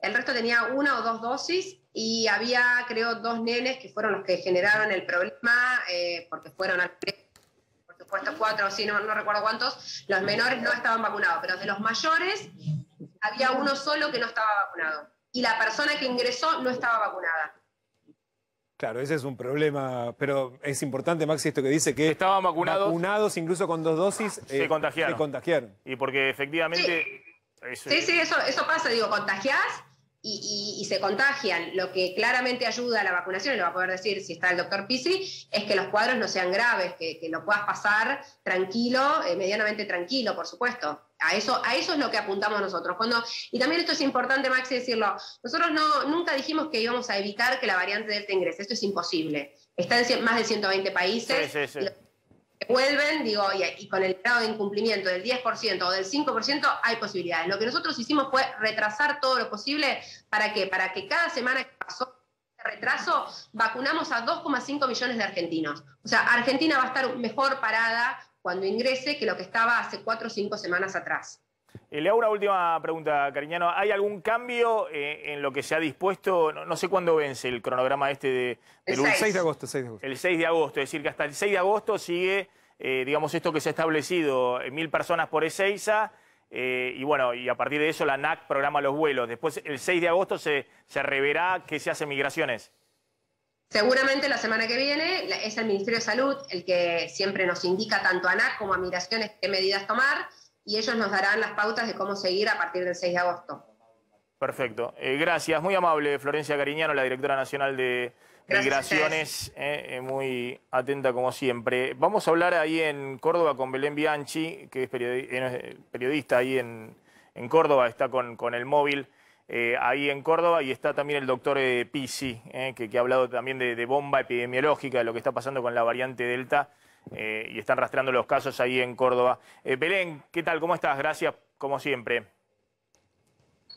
El resto tenía 1 o 2 dosis y había, creo, 2 nenes que fueron los que generaron el problema porque fueron al... Por supuesto 4 o sí, no recuerdo cuántos, los menores no estaban vacunados, pero de los mayores había uno solo que no estaba vacunado. Y la persona que ingresó no estaba vacunada. Claro, ese es un problema, pero es importante, Maxi, esto que dice que estaban vacunados incluso con 2 dosis, se contagiaron. Y porque efectivamente... Sí, eso pasa, digo, contagiás y se contagian. Lo que claramente ayuda a la vacunación, y lo va a poder decir si está el doctor Pisi, es que los cuadros no sean graves, que lo puedas pasar tranquilo, medianamente tranquilo, por supuesto. A eso es lo que apuntamos nosotros. Y también esto es importante, Maxi, decirlo. Nosotros nunca dijimos que íbamos a evitar que la variante Delta ingrese. Esto es imposible. Está en más de 120 países. Sí. Vuelven, digo, y con el grado de incumplimiento del 10% o del 5% hay posibilidades. Lo que nosotros hicimos fue retrasar todo lo posible. ¿Para qué? Para que cada semana que pasó este retraso vacunamos a 2,5 millones de argentinos. O sea, Argentina va a estar mejor parada cuando ingrese que lo que estaba hace 4 o 5 semanas atrás. Le hago una última pregunta, Cariñano. ¿Hay algún cambio en lo que se ha dispuesto? No sé cuándo vence el cronograma del 6 de agosto. El 6 de agosto, es decir, que hasta el 6 de agosto sigue, digamos, esto que se ha establecido, 1000 personas por Ezeiza, y bueno, y a partir de eso la ANAC programa los vuelos. Después, el 6 de agosto se reverá qué se hace en migraciones. Seguramente la semana que viene es el Ministerio de Salud el que siempre nos indica tanto a ANAC como a migraciones qué medidas tomar, y ellos nos darán las pautas de cómo seguir a partir del 6 de agosto. Perfecto. Gracias. Muy amable, Florencia Cariñano, la directora nacional de Migraciones. Muy atenta como siempre. Vamos a hablar ahí en Córdoba con Belén Bianchi, que es periodista ahí en Córdoba, está con el móvil ahí en Córdoba, y está también el doctor Pisi, que ha hablado también de bomba epidemiológica, de lo que está pasando con la variante Delta. Y están rastreando los casos ahí en Córdoba. Belén, ¿qué tal? ¿Cómo estás? Gracias, como siempre.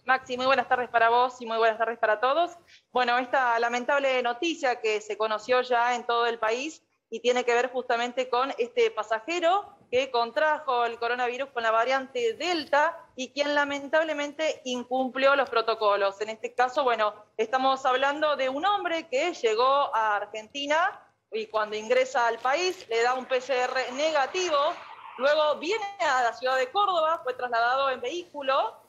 Maxi, muy buenas tardes para vos y muy buenas tardes para todos. Bueno, esta lamentable noticia que se conoció ya en todo el país y tiene que ver justamente con este pasajero que contrajo el coronavirus con la variante Delta y quien lamentablemente incumplió los protocolos. En este caso, bueno, estamos hablando de un hombre que llegó a Argentina y cuando ingresa al país le da un PCR negativo, luego viene a la ciudad de Córdoba, fue trasladado en vehículo,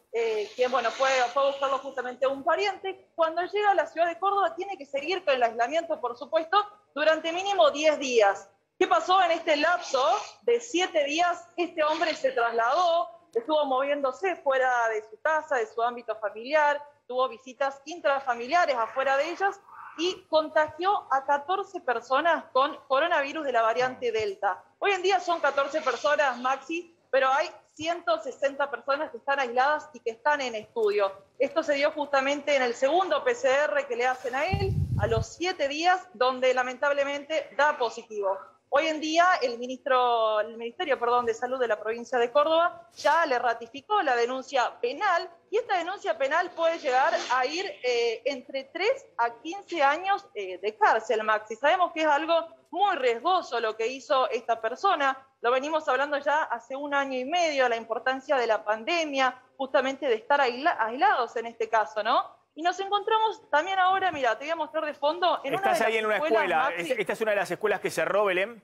quien bueno, fue a buscarlo justamente un pariente. Cuando llega a la ciudad de Córdoba tiene que seguir con el aislamiento, por supuesto, durante mínimo 10 días. ¿Qué pasó en este lapso de 7 días? Este hombre se trasladó estuvo moviéndose fuera de su casa, de su ámbito familiar, tuvo visitas intrafamiliares afuera de ellas y contagió a 14 personas con coronavirus de la variante Delta. Hoy en día son 14 personas, Maxi, pero hay 160 personas que están aisladas y que están en estudio. Esto se dio justamente en el segundo PCR que le hacen a él, a los 7 días, donde lamentablemente da positivo. Hoy en día el Ministerio de Salud de la provincia de Córdoba ya le ratificó la denuncia penal y esta denuncia penal puede llegar a ir entre 3 a 15 años de cárcel, Maxi. Sabemos que es algo muy riesgoso lo que hizo esta persona. Lo venimos hablando ya hace 1 año y medio, la importancia de la pandemia, justamente de estar aislados en este caso, ¿no? Y nos encontramos también ahora, mira, te voy a mostrar de fondo. Estás ahí en una escuela. ¿Esta es una de las escuelas que cerró, Belén?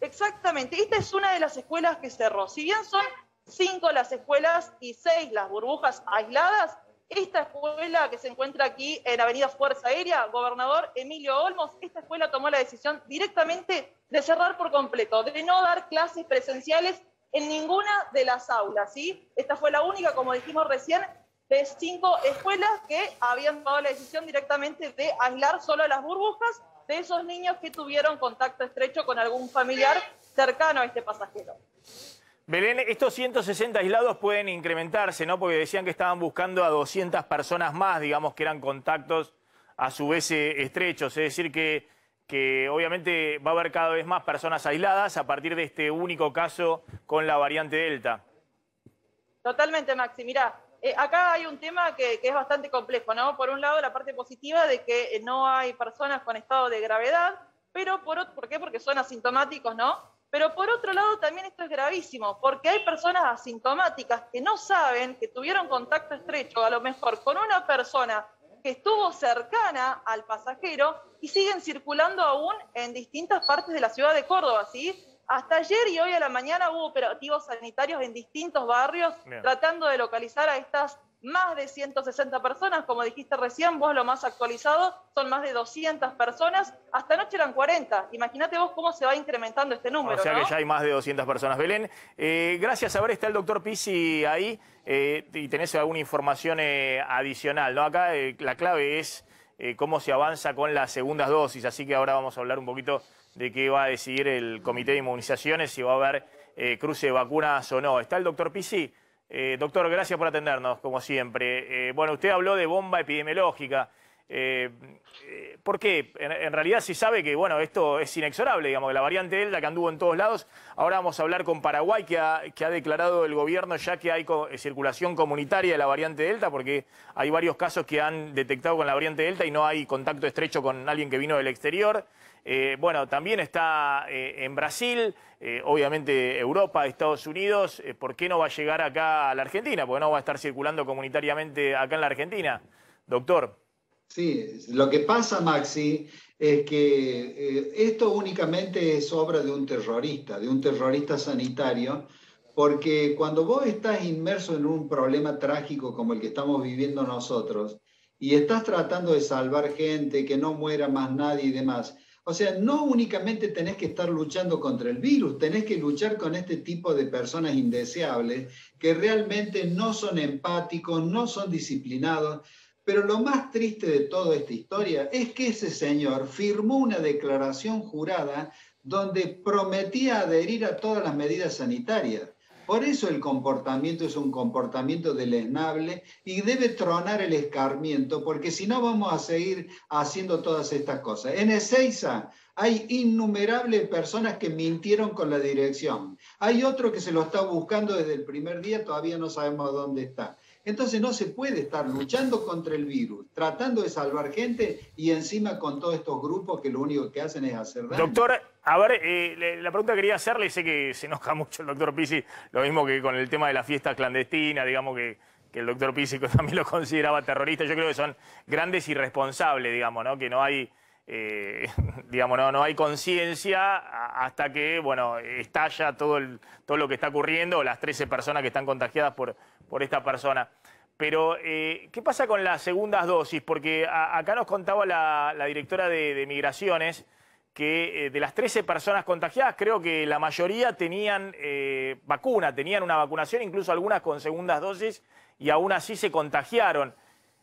Exactamente, esta es una de las escuelas que cerró. Si bien son 5 las escuelas y 6 las burbujas aisladas, esta escuela que se encuentra aquí en Avenida Fuerza Aérea, Gobernador Emilio Olmos, esta escuela tomó la decisión directamente de cerrar por completo, de no dar clases presenciales en ninguna de las aulas, ¿sí? Esta fue la única, como dijimos recién, de 5 escuelas que habían tomado la decisión directamente de aislar solo las burbujas de esos niños que tuvieron contacto estrecho con algún familiar cercano a este pasajero. Belén, estos 160 aislados pueden incrementarse, ¿no? Porque decían que estaban buscando a 200 personas más, digamos, que eran contactos a su vez estrechos. Es decir, que obviamente va a haber cada vez más personas aisladas a partir de este único caso con la variante Delta. Totalmente, Maxi. Mirá, acá hay un tema que es bastante complejo, ¿no? Por un lado, la parte positiva de que no hay personas con estado de gravedad, pero ¿por qué? Porque son asintomáticos, ¿no? Pero por otro lado también esto es gravísimo, porque hay personas asintomáticas que no saben que tuvieron contacto estrecho, a lo mejor con una persona que estuvo cercana al pasajero y siguen circulando aún en distintas partes de la ciudad de Córdoba, ¿sí? Hasta ayer y hoy a la mañana hubo operativos sanitarios en distintos barrios tratando de localizar a estas más de 160 personas, como dijiste recién, vos lo más actualizado, son más de 200 personas, hasta anoche eran 40, imagínate vos cómo se va incrementando este número. O sea, ¿no? Que ya hay más de 200 personas. Belén, gracias, a ver, está el doctor Pizzi ahí, y tenés alguna información adicional, ¿no? Acá la clave es cómo se avanza con las segundas dosis, así que ahora vamos a hablar un poquito de qué va a decidir el Comité de Inmunizaciones, si va a haber cruce de vacunas o no. ¿Está el doctor Pizzi? Doctor, gracias por atendernos, como siempre. Bueno, usted habló de bomba epidemiológica. ¿Por qué? En realidad se sabe que, bueno, esto es inexorable, digamos, que la variante Delta que anduvo en todos lados. Ahora vamos a hablar con Paraguay, que ha declarado el gobierno ya que hay circulación comunitaria de la variante Delta, porque hay varios casos que han detectado con la variante Delta y no hay contacto estrecho con alguien que vino del exterior. Bueno, también está en Brasil, obviamente Europa, Estados Unidos. ¿Por qué no va a llegar acá a la Argentina? Porque no va a estar circulando comunitariamente acá en la Argentina, doctor. Sí, lo que pasa, Maxi, es que esto únicamente es obra de un terrorista sanitario, porque cuando vos estás inmerso en un problema trágico como el que estamos viviendo nosotros, y estás tratando de salvar gente, que no muera más nadie y demás, o sea, no únicamente tenés que estar luchando contra el virus, tenés que luchar con este tipo de personas indeseables que realmente no son empáticos, no son disciplinados. Pero lo más triste de toda esta historia es que ese señor firmó una declaración jurada donde prometía adherir a todas las medidas sanitarias. Por eso el comportamiento es un comportamiento deleznable y debe tronar el escarmiento, porque si no vamos a seguir haciendo todas estas cosas. En Ezeiza hay innumerables personas que mintieron con la dirección. Hay otro que se lo está buscando desde el primer día, todavía no sabemos dónde está. Entonces no se puede estar luchando contra el virus, tratando de salvar gente y encima con todos estos grupos que lo único que hacen es hacer daño. Doctor, a ver, la pregunta que quería hacerle, sé que se enoja mucho el doctor Pizzi, lo mismo que con el tema de la fiesta clandestina, digamos que el doctor Pizzi también lo consideraba terrorista. Yo creo que son grandes irresponsables, digamos, ¿no? Que no hay, digamos, no hay conciencia hasta que, bueno, estalla todo lo que está ocurriendo, las 13 personas que están contagiadas por esta persona. Pero, ¿qué pasa con las segundas dosis? Porque acá nos contaba la directora de Migraciones que de las 13 personas contagiadas, creo que la mayoría tenían vacuna, tenían una vacunación, incluso algunas con segundas dosis, y aún así se contagiaron.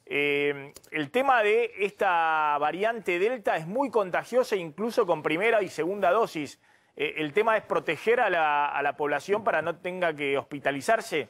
El tema de esta variante Delta es muy contagiosa, incluso con primera y segunda dosis. El tema es proteger a la población para no tenga que hospitalizarse.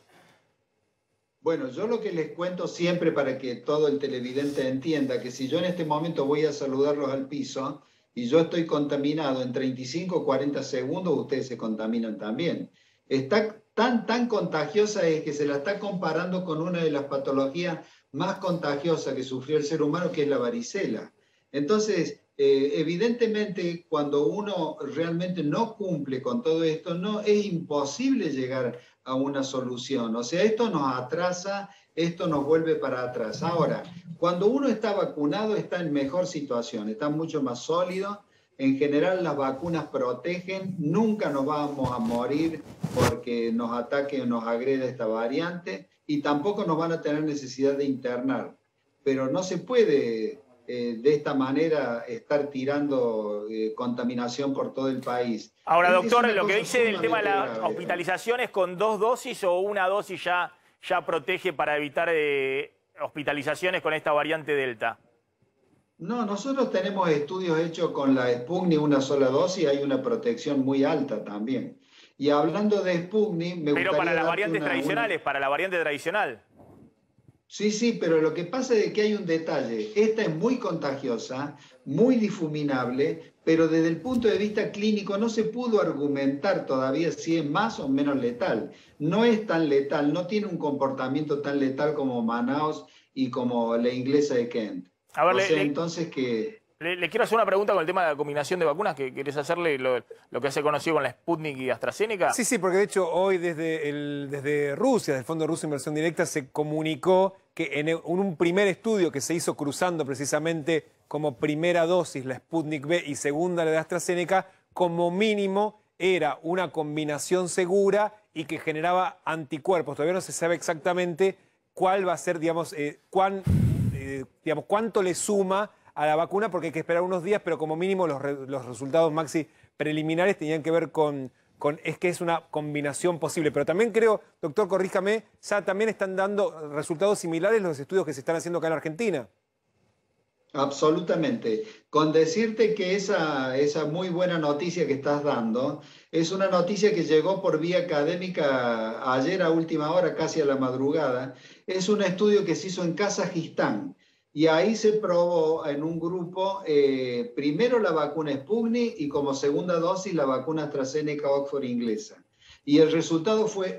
Bueno, yo lo que les cuento siempre para que todo el televidente entienda, que si yo en este momento voy a saludarlos al piso y yo estoy contaminado en 35 o 40 segundos, ustedes se contaminan también. Está tan contagiosa es que se la está comparando con una de las patologías más contagiosa que sufrió el ser humano, que es la varicela. Entonces, evidentemente, cuando uno realmente no cumple con todo esto, no es imposible llegar a una solución. O sea, esto nos atrasa, esto nos vuelve para atrás. Ahora, cuando uno está vacunado, está en mejor situación, está mucho más sólido. En general, las vacunas protegen, nunca nos vamos a morir porque nos ataque o nos agreda esta variante, y tampoco nos van a tener necesidad de internar. Pero no se puede de esta manera estar tirando contaminación por todo el país. Ahora, doctor, lo que dice del tema de la hospitalización es con 2 dosis o una dosis ya protege para evitar hospitalizaciones con esta variante Delta. No, nosotros tenemos estudios hechos con la Sputnik, una sola dosis, hay una protección muy alta también. Y hablando de Sputnik, me gustaría... Pero para las variantes tradicionales, para la variante tradicional. Sí, pero lo que pasa es que hay un detalle. Esta es muy contagiosa, muy difuminable, pero desde el punto de vista clínico no se pudo argumentar todavía si es más o menos letal. No es tan letal, no tiene un comportamiento tan letal como Manaus y como la inglesa de Kent. A ver, entonces que... Le quiero hacer una pregunta con el tema de la combinación de vacunas, que querés hacerle lo que se conoció con la Sputnik y AstraZeneca. Sí, porque de hecho hoy desde Rusia, desde el Fondo Ruso de Inversión Directa, se comunicó que en un primer estudio que se hizo cruzando precisamente como primera dosis la Sputnik V y segunda la de AstraZeneca, como mínimo era una combinación segura y que generaba anticuerpos. Todavía no se sabe exactamente cuál va a ser, cuánto le suma a la vacuna, porque hay que esperar unos días, pero como mínimo los resultados, Maxi, preliminares tenían que ver es que es una combinación posible. Pero también creo, doctor, corríjame, ya también están dando resultados similares los estudios que se están haciendo acá en Argentina. Absolutamente. Con decirte que esa muy buena noticia que estás dando es una noticia que llegó por vía académica ayer a última hora, casi a la madrugada. Es un estudio que se hizo en Kazajistán. Y ahí se probó en un grupo primero la vacuna Sputnik y como segunda dosis la vacuna AstraZeneca Oxford inglesa. Y el resultado fue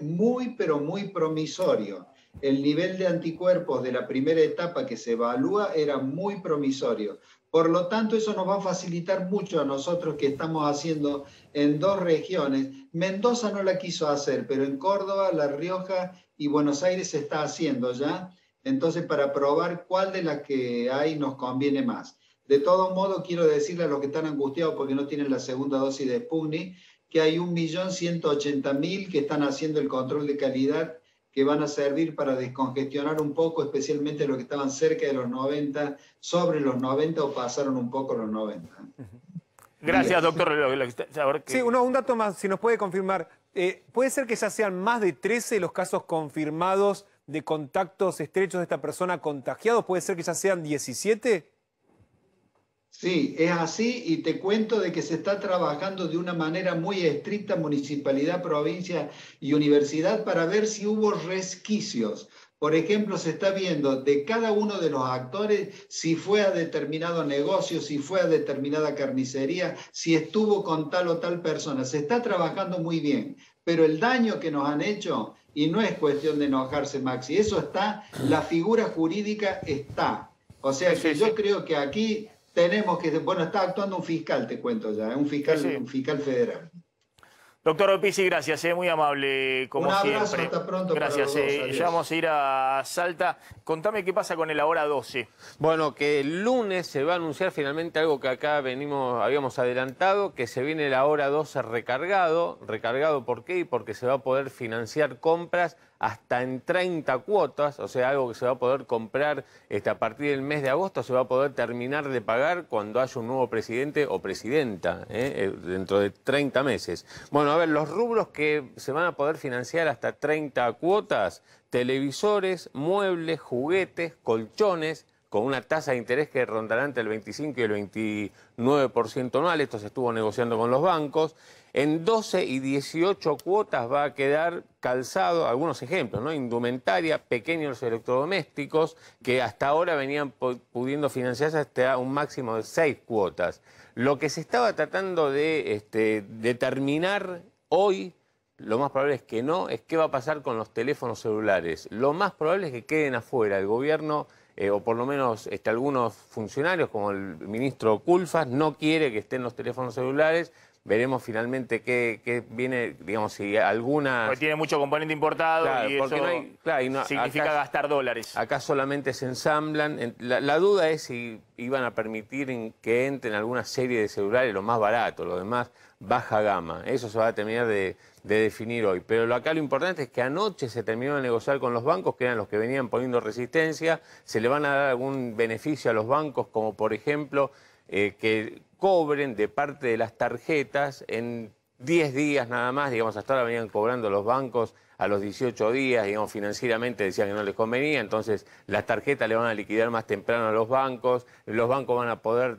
pero muy promisorio. El nivel de anticuerpos de la primera etapa que se evalúa era muy promisorio. Por lo tanto, eso nos va a facilitar mucho a nosotros que estamos haciendo en 2 regiones. Mendoza no la quiso hacer, pero en Córdoba, La Rioja y Buenos Aires se está haciendo ya. Entonces, para probar cuál de las que hay nos conviene más. De todo modo, quiero decirle a los que están angustiados porque no tienen la segunda dosis de Sputnik, que hay 1.180.000 que están haciendo el control de calidad, que van a servir para descongestionar un poco, especialmente los que estaban cerca de los 90, sobre los 90 o pasaron un poco los 90. Gracias, doctor. Sí, un dato más, si nos puede confirmar. ¿Puede ser que ya sean más de 13 los casos confirmados de contactos estrechos de esta persona contagiados? ¿Puede ser que ya sean 17? Sí, es así, y te cuento de que se está trabajando de una manera muy estricta, municipalidad, provincia y universidad, para ver si hubo resquicios. Por ejemplo, se está viendo de cada uno de los actores si fue a determinado negocio, si fue a determinada carnicería, si estuvo con tal o tal persona. Se está trabajando muy bien, pero el daño que nos han hecho, y no es cuestión de enojarse, Maxi, eso está, la figura jurídica está. O sea que yo creo que aquí tenemos que, bueno, está actuando un fiscal, te cuento ya, un fiscal federal. Doctor Pizzi, gracias, muy amable como siempre. Un abrazo, hasta pronto. Gracias, ya vamos a ir a Salta. Contame qué pasa con el Ahora 12. Bueno, que el lunes se va a anunciar finalmente algo que acá habíamos adelantado, que se viene el Ahora 12 recargado. ¿Recargado por qué? Porque se va a poder financiar compras hasta en 30 cuotas, o sea, algo que se va a poder comprar a partir del mes de agosto, se va a poder terminar de pagar cuando haya un nuevo presidente o presidenta, dentro de 30 meses. Bueno, a ver, los rubros que se van a poder financiar hasta 30 cuotas: televisores, muebles, juguetes, colchones, con una tasa de interés que rondará entre el 25 y el 29% anual. Esto se estuvo negociando con los bancos. En 12 y 18 cuotas va a quedar calzado, algunos ejemplos, ¿no? Indumentaria, pequeños electrodomésticos, que hasta ahora venían pudiendo financiarse hasta un máximo de 6 cuotas. Lo que se estaba tratando de determinar hoy, lo más probable es que no, es qué va a pasar con los teléfonos celulares. Lo más probable es que queden afuera. El gobierno, o por lo menos algunos funcionarios, como el ministro Culfas, no quiere que estén los teléfonos celulares. Veremos finalmente qué viene, digamos, si alguna... Porque tiene mucho componente importado, claro, y eso significa acá, gastar dólares. Acá solamente se ensamblan. La duda es si iban a permitir que entren alguna serie de celulares, lo más barato, lo demás baja gama. Eso se va a terminar de definir hoy. Pero acá lo importante es que anoche se terminó de negociar con los bancos, que eran los que venían poniendo resistencia. Se le van a dar algún beneficio a los bancos, como por ejemplo que cobren de parte de las tarjetas en 10 días nada más. Digamos, hasta ahora venían cobrando los bancos a los 18 días, digamos, financieramente decían que no les convenía, entonces las tarjetas le van a liquidar más temprano a los bancos van a poder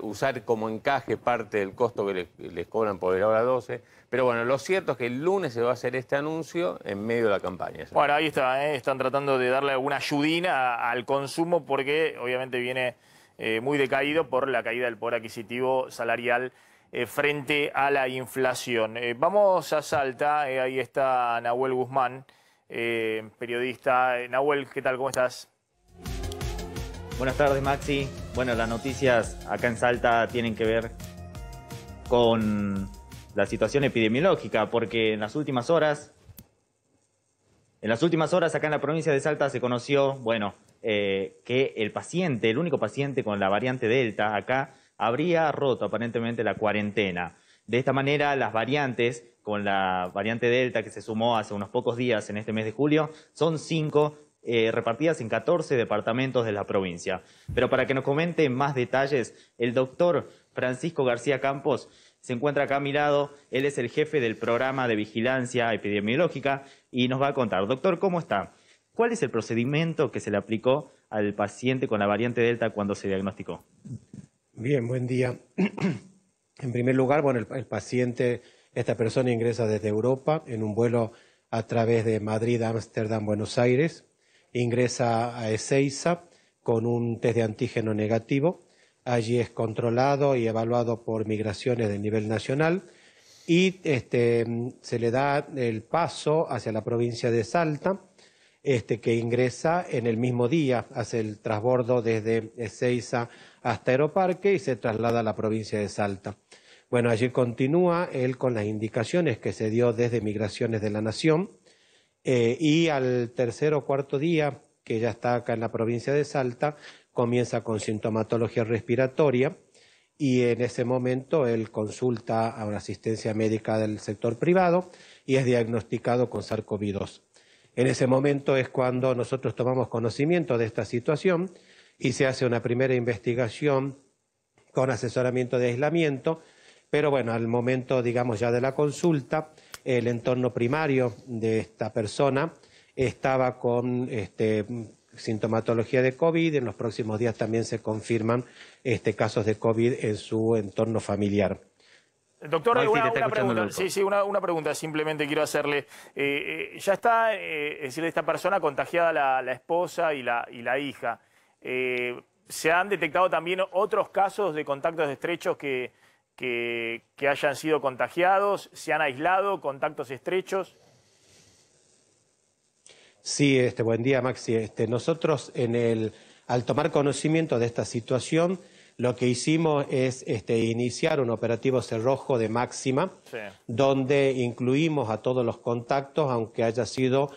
usar como encaje parte del costo que les cobran por el hora 12. Pero bueno, lo cierto es que el lunes se va a hacer este anuncio en medio de la campaña. Bueno, ahí está, están tratando de darle alguna ayudina al consumo, porque obviamente viene muy decaído por la caída del poder adquisitivo salarial frente a la inflación. Vamos a Salta, ahí está Nahuel Guzmán, periodista. Nahuel, ¿qué tal? ¿Cómo estás? Buenas tardes, Maxi. Bueno, las noticias acá en Salta tienen que ver con la situación epidemiológica, porque en las últimas horas acá en la provincia de Salta se conoció, bueno, que el único paciente con la variante Delta acá habría roto aparentemente la cuarentena. De esta manera, las variantes, con la variante Delta que se sumó hace unos pocos días en este mes de julio, son 5 repartidas en 14 departamentos de la provincia. Pero para que nos comente más detalles, el doctor Francisco García Campos se encuentra acá a mi lado. Él es el jefe del programa de vigilancia epidemiológica y nos va a contar. Doctor, ¿cómo está? ¿Cuál es el procedimiento que se le aplicó al paciente con la variante Delta cuando se diagnosticó? Bien, buen día. En primer lugar, bueno, el paciente, esta persona ingresa desde Europa en un vuelo a través de Madrid, Ámsterdam, Buenos Aires. Ingresa a Ezeiza con un test de antígeno negativo. Allí es controlado y evaluado por migraciones del nivel nacional y se le da el paso hacia la provincia de Salta, que ingresa en el mismo día, hace el transbordo desde Ezeiza hasta Aeroparque y se traslada a la provincia de Salta. Bueno, allí continúa él con las indicaciones que se dio desde Migraciones de la Nación y al tercer o cuarto día, que ya está acá en la provincia de Salta, comienza con sintomatología respiratoria y en ese momento él consulta a una asistencia médica del sector privado y es diagnosticado con SARS-CoV-2. En ese momento es cuando nosotros tomamos conocimiento de esta situación y se hace una primera investigación con asesoramiento de aislamiento, pero bueno, al momento, digamos, ya de la consulta, el entorno primario de esta persona estaba con sintomatología de COVID. En los próximos días también se confirman casos de COVID en su entorno familiar. Doctor, una pregunta. Sí, una pregunta simplemente quiero hacerle. Ya está, es decir, esta persona contagiada la esposa y la hija. ¿Se han detectado también otros casos de contactos estrechos que hayan sido contagiados? ¿Se han aislado contactos estrechos? Sí, buen día, Maxi. Nosotros al tomar conocimiento de esta situación, lo que hicimos es iniciar un operativo cerrojo de máxima, sí, donde incluimos a todos los contactos, aunque haya sido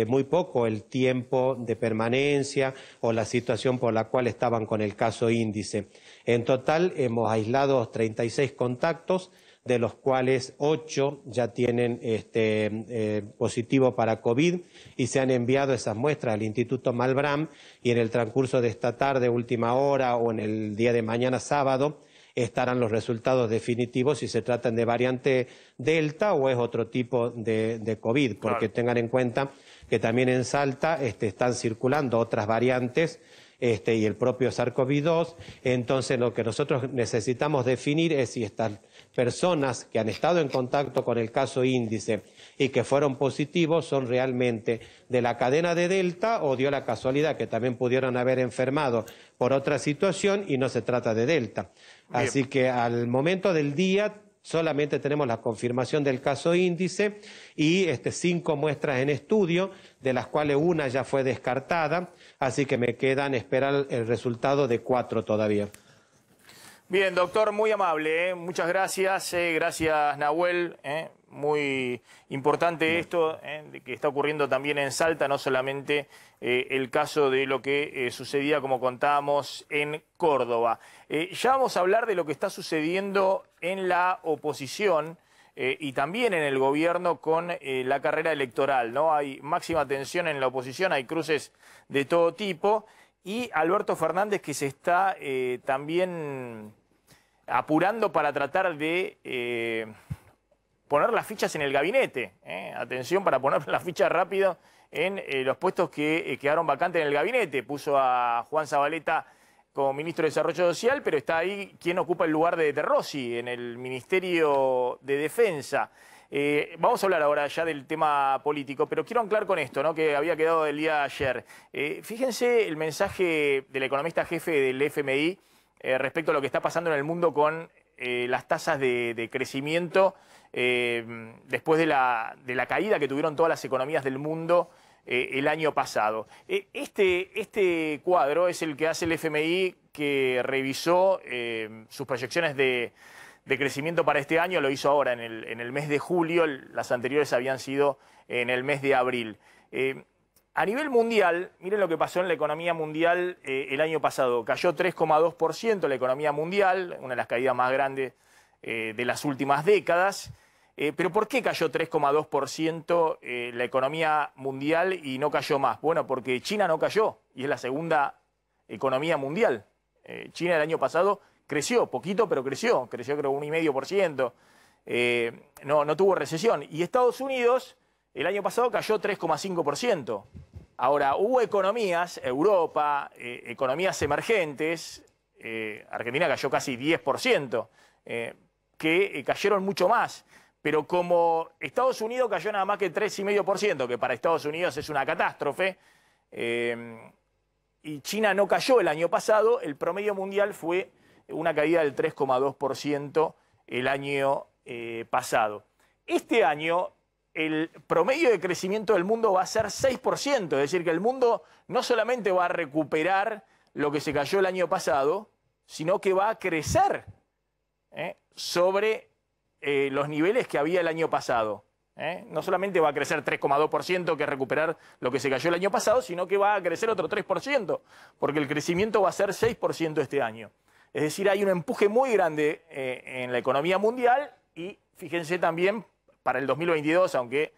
muy poco el tiempo de permanencia o la situación por la cual estaban con el caso índice. En total hemos aislado 36 contactos, de los cuales 8 ya tienen positivo para COVID y se han enviado esas muestras al Instituto Malbrán, y en el transcurso de esta tarde, última hora, o en el día de mañana sábado, estarán los resultados definitivos si se tratan de variante Delta o es otro tipo de COVID, porque tengan en cuenta que también en Salta están circulando otras variantes y el propio SARS-CoV-2. Entonces lo que nosotros necesitamos definir es si estas personas que han estado en contacto con el caso índice y que fueron positivos son realmente de la cadena de Delta, o dio la casualidad que también pudieron haber enfermado por otra situación y no se trata de Delta. Bien. Así que al momento del día solamente tenemos la confirmación del caso índice y 5 muestras en estudio, de las cuales una ya fue descartada, así que me quedan esperar el resultado de 4 todavía. Bien, doctor, muy amable, muchas gracias, gracias Nahuel, muy importante esto que está ocurriendo también en Salta, no solamente el caso de lo que sucedía, como contábamos, en Córdoba. Ya vamos a hablar de lo que está sucediendo en la oposición y también en el gobierno con la carrera electoral, ¿no? Hay máxima tensión en la oposición, hay cruces de todo tipo, y Alberto Fernández, que se está también apurando para tratar de poner las fichas en el gabinete. Atención, para poner las fichas rápido en los puestos que quedaron vacantes en el gabinete. Puso a Juan Zabaleta como ministro de Desarrollo Social, pero está ahí quien ocupa el lugar de Rossi en el Ministerio de Defensa. Vamos a hablar ahora ya del tema político, pero quiero anclar con esto, ¿no?, que había quedado del día de ayer. Fíjense el mensaje del economista jefe del FMI respecto a lo que está pasando en el mundo con las tasas de crecimiento después de la caída que tuvieron todas las economías del mundo el año pasado. Este cuadro es el que hace el FMI, que revisó sus proyecciones de crecimiento para este año. Lo hizo ahora en el mes de julio, las anteriores habían sido en el mes de abril. A nivel mundial, miren lo que pasó en la economía mundial el año pasado. Cayó 3,2% la economía mundial, una de las caídas más grandes de las últimas décadas. ¿Pero por qué cayó 3,2% la economía mundial y no cayó más? Bueno, porque China no cayó y es la segunda economía mundial. China el año pasado creció, poquito, pero creció creo 1,5%. No tuvo recesión. Y Estados Unidos el año pasado cayó 3,5%. Ahora, hubo economías, Europa, economías emergentes, Argentina cayó casi 10%, que cayeron mucho más. Pero como Estados Unidos cayó nada más que 3,5%, que para Estados Unidos es una catástrofe, y China no cayó el año pasado, el promedio mundial fue una caída del 3,2% el año pasado. Este año el promedio de crecimiento del mundo va a ser 6%, es decir, que el mundo no solamente va a recuperar lo que se cayó el año pasado, sino que va a crecer sobre los niveles que había el año pasado. No solamente va a crecer 3,2%, que es recuperar lo que se cayó el año pasado, sino que va a crecer otro 3%, porque el crecimiento va a ser 6% este año. Es decir, hay un empuje muy grande en la economía mundial y fíjense también para el 2022, aunque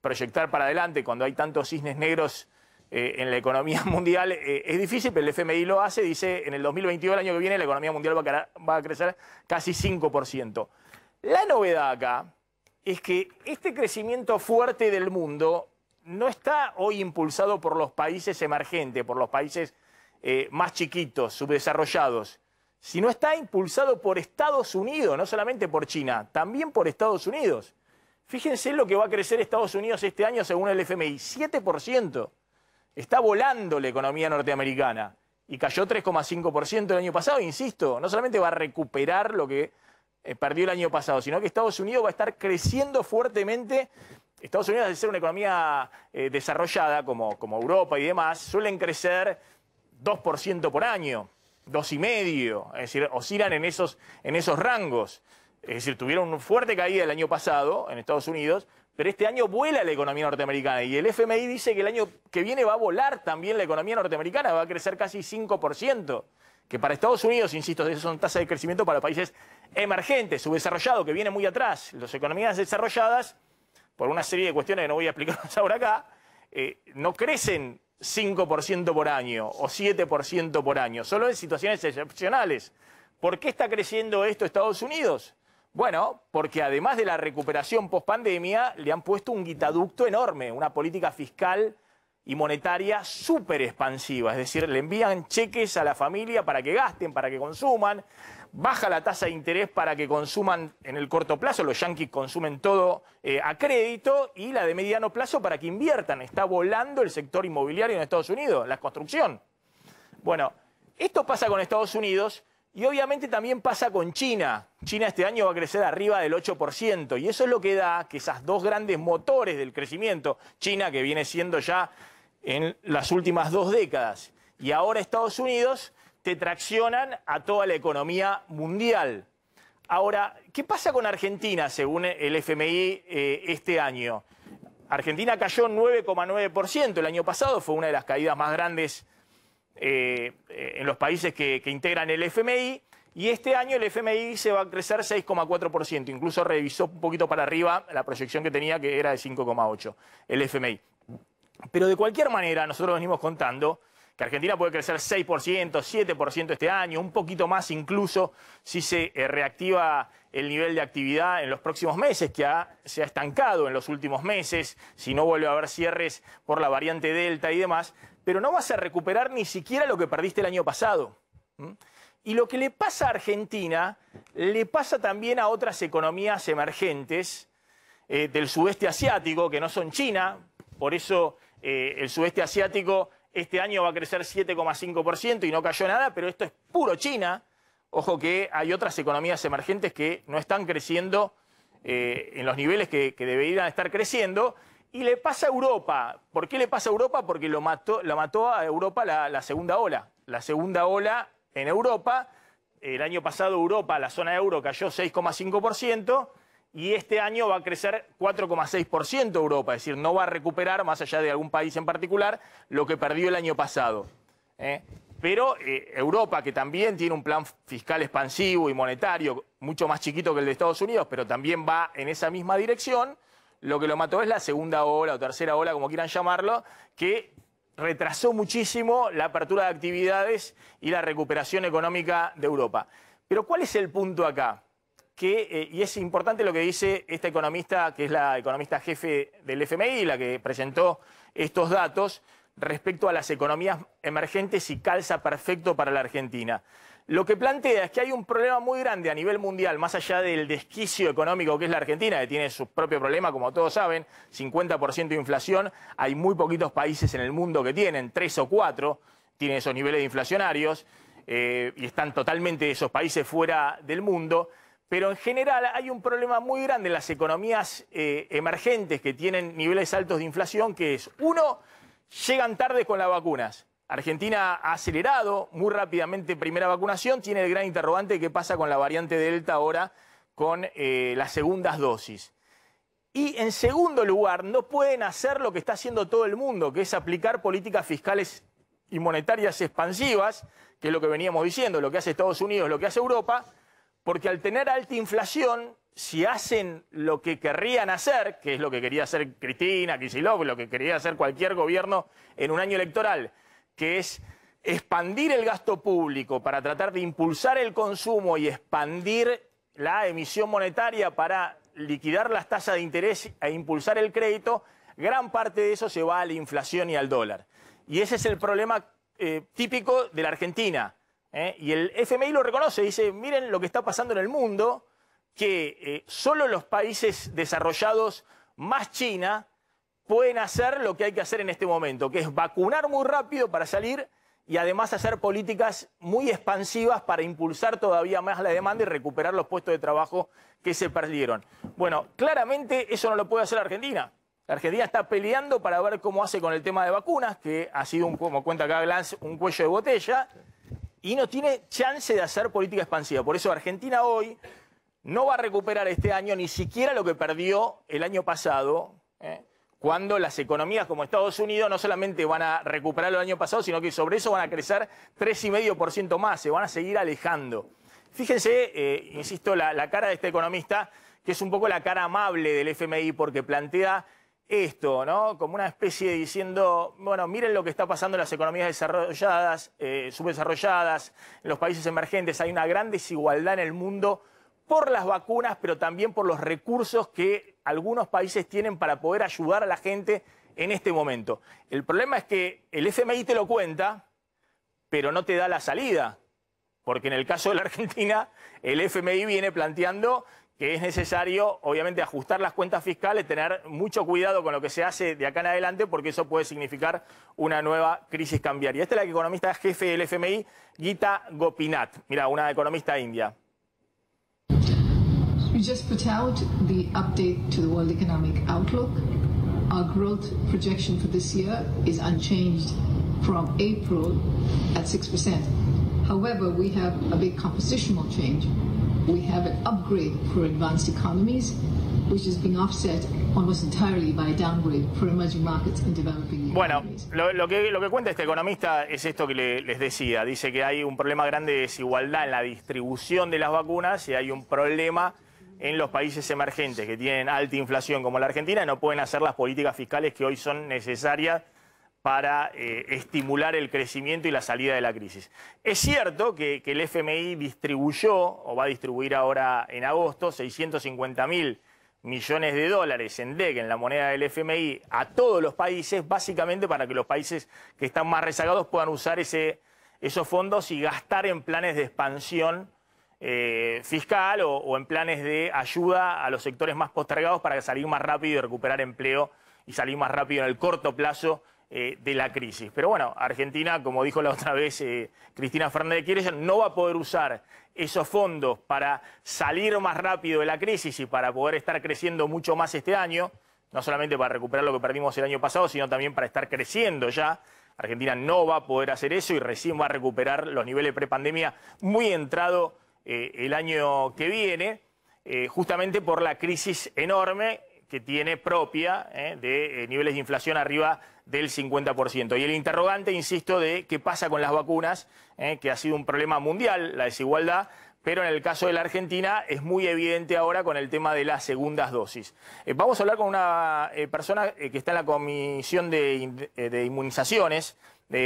proyectar para adelante cuando hay tantos cisnes negros en la economía mundial es difícil, pero el FMI lo hace, dice en el 2022, el año que viene, la economía mundial va a crecer casi 5%. La novedad acá es que este crecimiento fuerte del mundo no está hoy impulsado por los países emergentes, por los países más chiquitos, subdesarrollados, sino está impulsado por Estados Unidos, no solamente por China, también por Estados Unidos. Fíjense lo que va a crecer Estados Unidos este año según el FMI, 7%. Está volando la economía norteamericana y cayó 3,5% el año pasado, insisto, no solamente va a recuperar lo que perdió el año pasado, sino que Estados Unidos va a estar creciendo fuertemente. Estados Unidos, al ser una economía desarrollada como Europa y demás, suelen crecer 2% por año, 2,5%, es decir, oscilan en esos rangos. Es decir, tuvieron una fuerte caída el año pasado en Estados Unidos, pero este año vuela la economía norteamericana y el FMI dice que el año que viene va a volar también la economía norteamericana, va a crecer casi 5%, que para Estados Unidos, insisto, esas son tasas de crecimiento para países emergentes, subdesarrollados, que vienen muy atrás. Las economías desarrolladas, por una serie de cuestiones que no voy a explicar ahora acá, no crecen 5% por año o 7% por año, solo en situaciones excepcionales. ¿Por qué está creciendo esto Estados Unidos? Bueno, porque además de la recuperación post-pandemia, le han puesto un guitaducto enorme, una política fiscal y monetaria súper expansiva. Es decir, le envían cheques a la familia para que gasten, para que consuman, baja la tasa de interés para que consuman en el corto plazo, los yanquis consumen todo a crédito, y la de mediano plazo para que inviertan. Está volando el sector inmobiliario en Estados Unidos, la construcción. Bueno, esto pasa con Estados Unidos. Y obviamente también pasa con China. China este año va a crecer arriba del 8%. Y eso es lo que da que esas dos grandes motores del crecimiento, China, que viene siendo ya en las últimas 2 décadas, y ahora Estados Unidos, te traccionan a toda la economía mundial. Ahora, ¿qué pasa con Argentina según el FMI este año? Argentina cayó 9,9% el año pasado, fue una de las caídas más grandes en los países que integran el FMI, y este año el FMI se va a crecer 6,4%, incluso revisó un poquito para arriba la proyección que tenía, que era de 5,8% el FMI. Pero de cualquier manera, nosotros venimos contando que Argentina puede crecer 6%, 7% este año, un poquito más incluso si se reactiva el nivel de actividad en los próximos meses, que se ha estancado en los últimos meses, si no vuelve a haber cierres por la variante Delta y demás, pero no vas a recuperar ni siquiera lo que perdiste el año pasado. Y lo que le pasa a Argentina, le pasa también a otras economías emergentes del sudeste asiático, que no son China. Por eso el sudeste asiático este año va a crecer 7,5% y no cayó nada, pero esto es puro China. Ojo que hay otras economías emergentes que no están creciendo en los niveles que deberían estar creciendo. Y le pasa a Europa. ¿Por qué le pasa a Europa? Porque lo mató a Europa la segunda ola. La segunda ola en Europa, el año pasado Europa, la zona euro, cayó 6,5%, y este año va a crecer 4,6% Europa. Es decir, no va a recuperar, más allá de algún país en particular, lo que perdió el año pasado. Pero Europa, que también tiene un plan fiscal expansivo y monetario mucho más chiquito que el de Estados Unidos, pero también va en esa misma dirección, lo que lo mató es la segunda ola o tercera ola, como quieran llamarlo, que retrasó muchísimo la apertura de actividades y la recuperación económica de Europa. Pero ¿cuál es el punto acá? Y es importante lo que dice esta economista, que es la economista jefe del FMI, la que presentó estos datos respecto a las economías emergentes, y calza perfecto para la Argentina. Lo que plantea es que hay un problema muy grande a nivel mundial, más allá del desquicio económico que es la Argentina, que tiene su propio problema, como todos saben, 50% de inflación. Hay muy poquitos países en el mundo que tienen, 3 o 4, tienen esos niveles inflacionarios, y están totalmente esos países fuera del mundo. Pero en general hay un problema muy grande en las economías emergentes que tienen niveles altos de inflación, que es, uno, llegan tarde con las vacunas. Argentina ha acelerado muy rápidamente primera vacunación, tiene el gran interrogante de qué pasa con la variante Delta ahora con las segundas dosis. Y en segundo lugar, no pueden hacer lo que está haciendo todo el mundo, que es aplicar políticas fiscales y monetarias expansivas, que es lo que veníamos diciendo, lo que hace Estados Unidos, lo que hace Europa, porque al tener alta inflación, si hacen lo que querrían hacer, que es lo que quería hacer Cristina, Kicillof, lo que quería hacer cualquier gobierno en un año electoral, que es expandir el gasto público para tratar de impulsar el consumo y expandir la emisión monetaria para liquidar las tasas de interés e impulsar el crédito, gran parte de eso se va a la inflación y al dólar. Y ese es el problema típico de la Argentina. Y el FMI lo reconoce, dice, miren lo que está pasando en el mundo, que solo los países desarrollados más China pueden hacer lo que hay que hacer en este momento, que es vacunar muy rápido para salir y además hacer políticas muy expansivas para impulsar todavía más la demanda y recuperar los puestos de trabajo que se perdieron. Bueno, claramente eso no lo puede hacer Argentina. La Argentina está peleando para ver cómo hace con el tema de vacunas, que ha sido, como cuenta acá Glantz, un cuello de botella, y no tiene chance de hacer política expansiva. Por eso Argentina hoy no va a recuperar este año ni siquiera lo que perdió el año pasado, cuando las economías como Estados Unidos no solamente van a recuperar el año pasado, sino que sobre eso van a crecer 3,5% más, se van a seguir alejando. Fíjense, insisto, la cara de este economista, que es un poco la cara amable del FMI, porque plantea esto, ¿no? Como una especie de diciendo, bueno, miren lo que está pasando en las economías desarrolladas, subdesarrolladas, en los países emergentes. Hay una gran desigualdad en el mundo por las vacunas, pero también por los recursos que algunos países tienen para poder ayudar a la gente en este momento. El problema es que el FMI te lo cuenta, pero no te da la salida. Porque en el caso de la Argentina, el FMI viene planteando que es necesario, obviamente, ajustar las cuentas fiscales, tener mucho cuidado con lo que se hace de acá en adelante, porque eso puede significar una nueva crisis cambiaria. Esta es la economista jefe del FMI, Geeta Gopinath. Mira, una economista india. We just put out the update to the World Economic Outlook. Our growth projection for this year is unchanged from April at 6%. However, we have a big compositional change. We have an upgrade for advanced economies, which is being offset almost entirely by a downgrade for emerging markets and developing economies. Bueno, lo que cuenta este economista es esto que les decía. Dice que hay un problema grande de desigualdad en la distribución de las vacunas y hay un problema en los países emergentes que tienen alta inflación como la Argentina y no pueden hacer las políticas fiscales que hoy son necesarias para estimular el crecimiento y la salida de la crisis. Es cierto que el FMI distribuyó, o va a distribuir ahora en agosto, 650.000 millones de dólares en DEC, en la moneda del FMI, a todos los países, básicamente para que los países que están más rezagados puedan usar esos fondos y gastar en planes de expansión fiscal o en planes de ayuda a los sectores más postergados para salir más rápido y recuperar empleo y salir más rápido en el corto plazo de la crisis. Pero bueno, Argentina, como dijo la otra vez Cristina Fernández de Kirchner, no va a poder usar esos fondos para salir más rápido de la crisis y para poder estar creciendo mucho más este año, no solamente para recuperar lo que perdimos el año pasado, sino también para estar creciendo ya. Argentina no va a poder hacer eso y recién va a recuperar los niveles prepandemia muy entrado el año que viene, justamente por la crisis enorme que tiene propia de niveles de inflación arriba del 50%. Y el interrogante, insisto, de qué pasa con las vacunas, que ha sido un problema mundial, la desigualdad, pero en el caso de la Argentina es muy evidente ahora con el tema de las segundas dosis. Vamos a hablar con una persona que está en la Comisión de Inmunizaciones,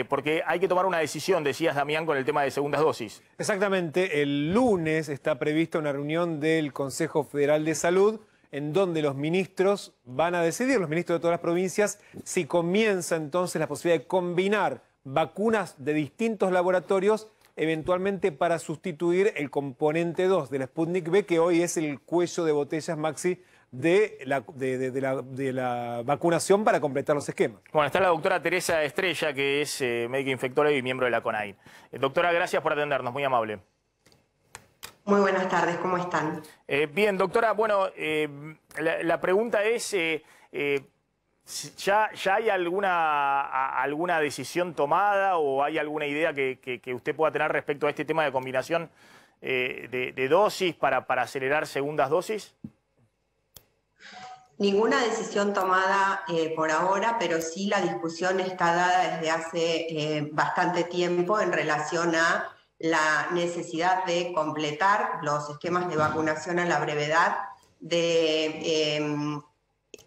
porque hay que tomar una decisión, decías, Damián, con el tema de segundas dosis. Exactamente, el lunes está prevista una reunión del Consejo Federal de Salud en donde los ministros van a decidir, los ministros de todas las provincias, si comienza entonces la posibilidad de combinar vacunas de distintos laboratorios, eventualmente para sustituir el componente 2 del Sputnik V, que hoy es el cuello de botellas, Maxi, de la vacunación para completar los esquemas. Bueno, está la doctora Teresa Estrella, que es médica infectóloga y miembro de la CONAIN. Doctora, gracias por atendernos, muy amable. Muy buenas tardes, ¿cómo están? Bien, doctora, bueno, la pregunta es, ¿ya hay alguna decisión tomada o hay alguna idea que usted pueda tener respecto a este tema de combinación de dosis para acelerar segundas dosis? Ninguna decisión tomada por ahora, pero sí la discusión está dada desde hace bastante tiempo en relación a la necesidad de completar los esquemas de vacunación a la brevedad, de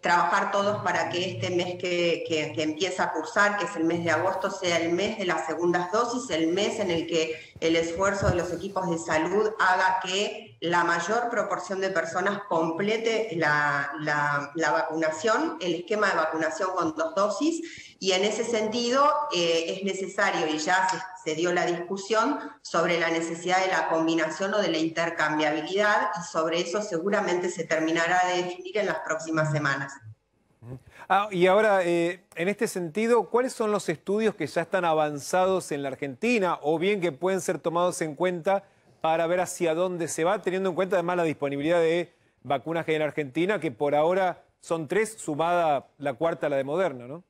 trabajar todos para que este mes que empieza a cursar, que es el mes de agosto, sea el mes de las segundas dosis, el mes en el que el esfuerzo de los equipos de salud haga que la mayor proporción de personas complete la vacunación, el esquema de vacunación con 2 dosis, y en ese sentido es necesario, y ya se dio la discusión sobre la necesidad de la combinación o de la intercambiabilidad, y sobre eso seguramente se terminará de definir en las próximas semanas. Y ahora, en este sentido, ¿cuáles son los estudios que ya están avanzados en la Argentina o bien que pueden ser tomados en cuenta para ver hacia dónde se va, teniendo en cuenta además la disponibilidad de vacunas que hay en Argentina, que por ahora son 3, sumada la cuarta, la de Moderna, ¿no?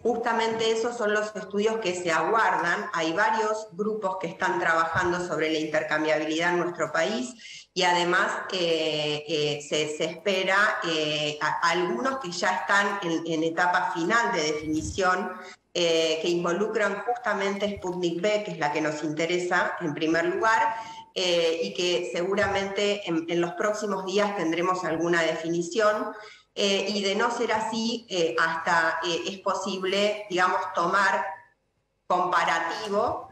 Justamente esos son los estudios que se aguardan. Hay varios grupos que están trabajando sobre la intercambiabilidad en nuestro país y además se espera algunos que ya están en etapa final de definición, que involucran justamente Sputnik V, que es la que nos interesa en primer lugar, y que seguramente en los próximos días tendremos alguna definición. Y de no ser así, hasta es posible, digamos, tomar comparativo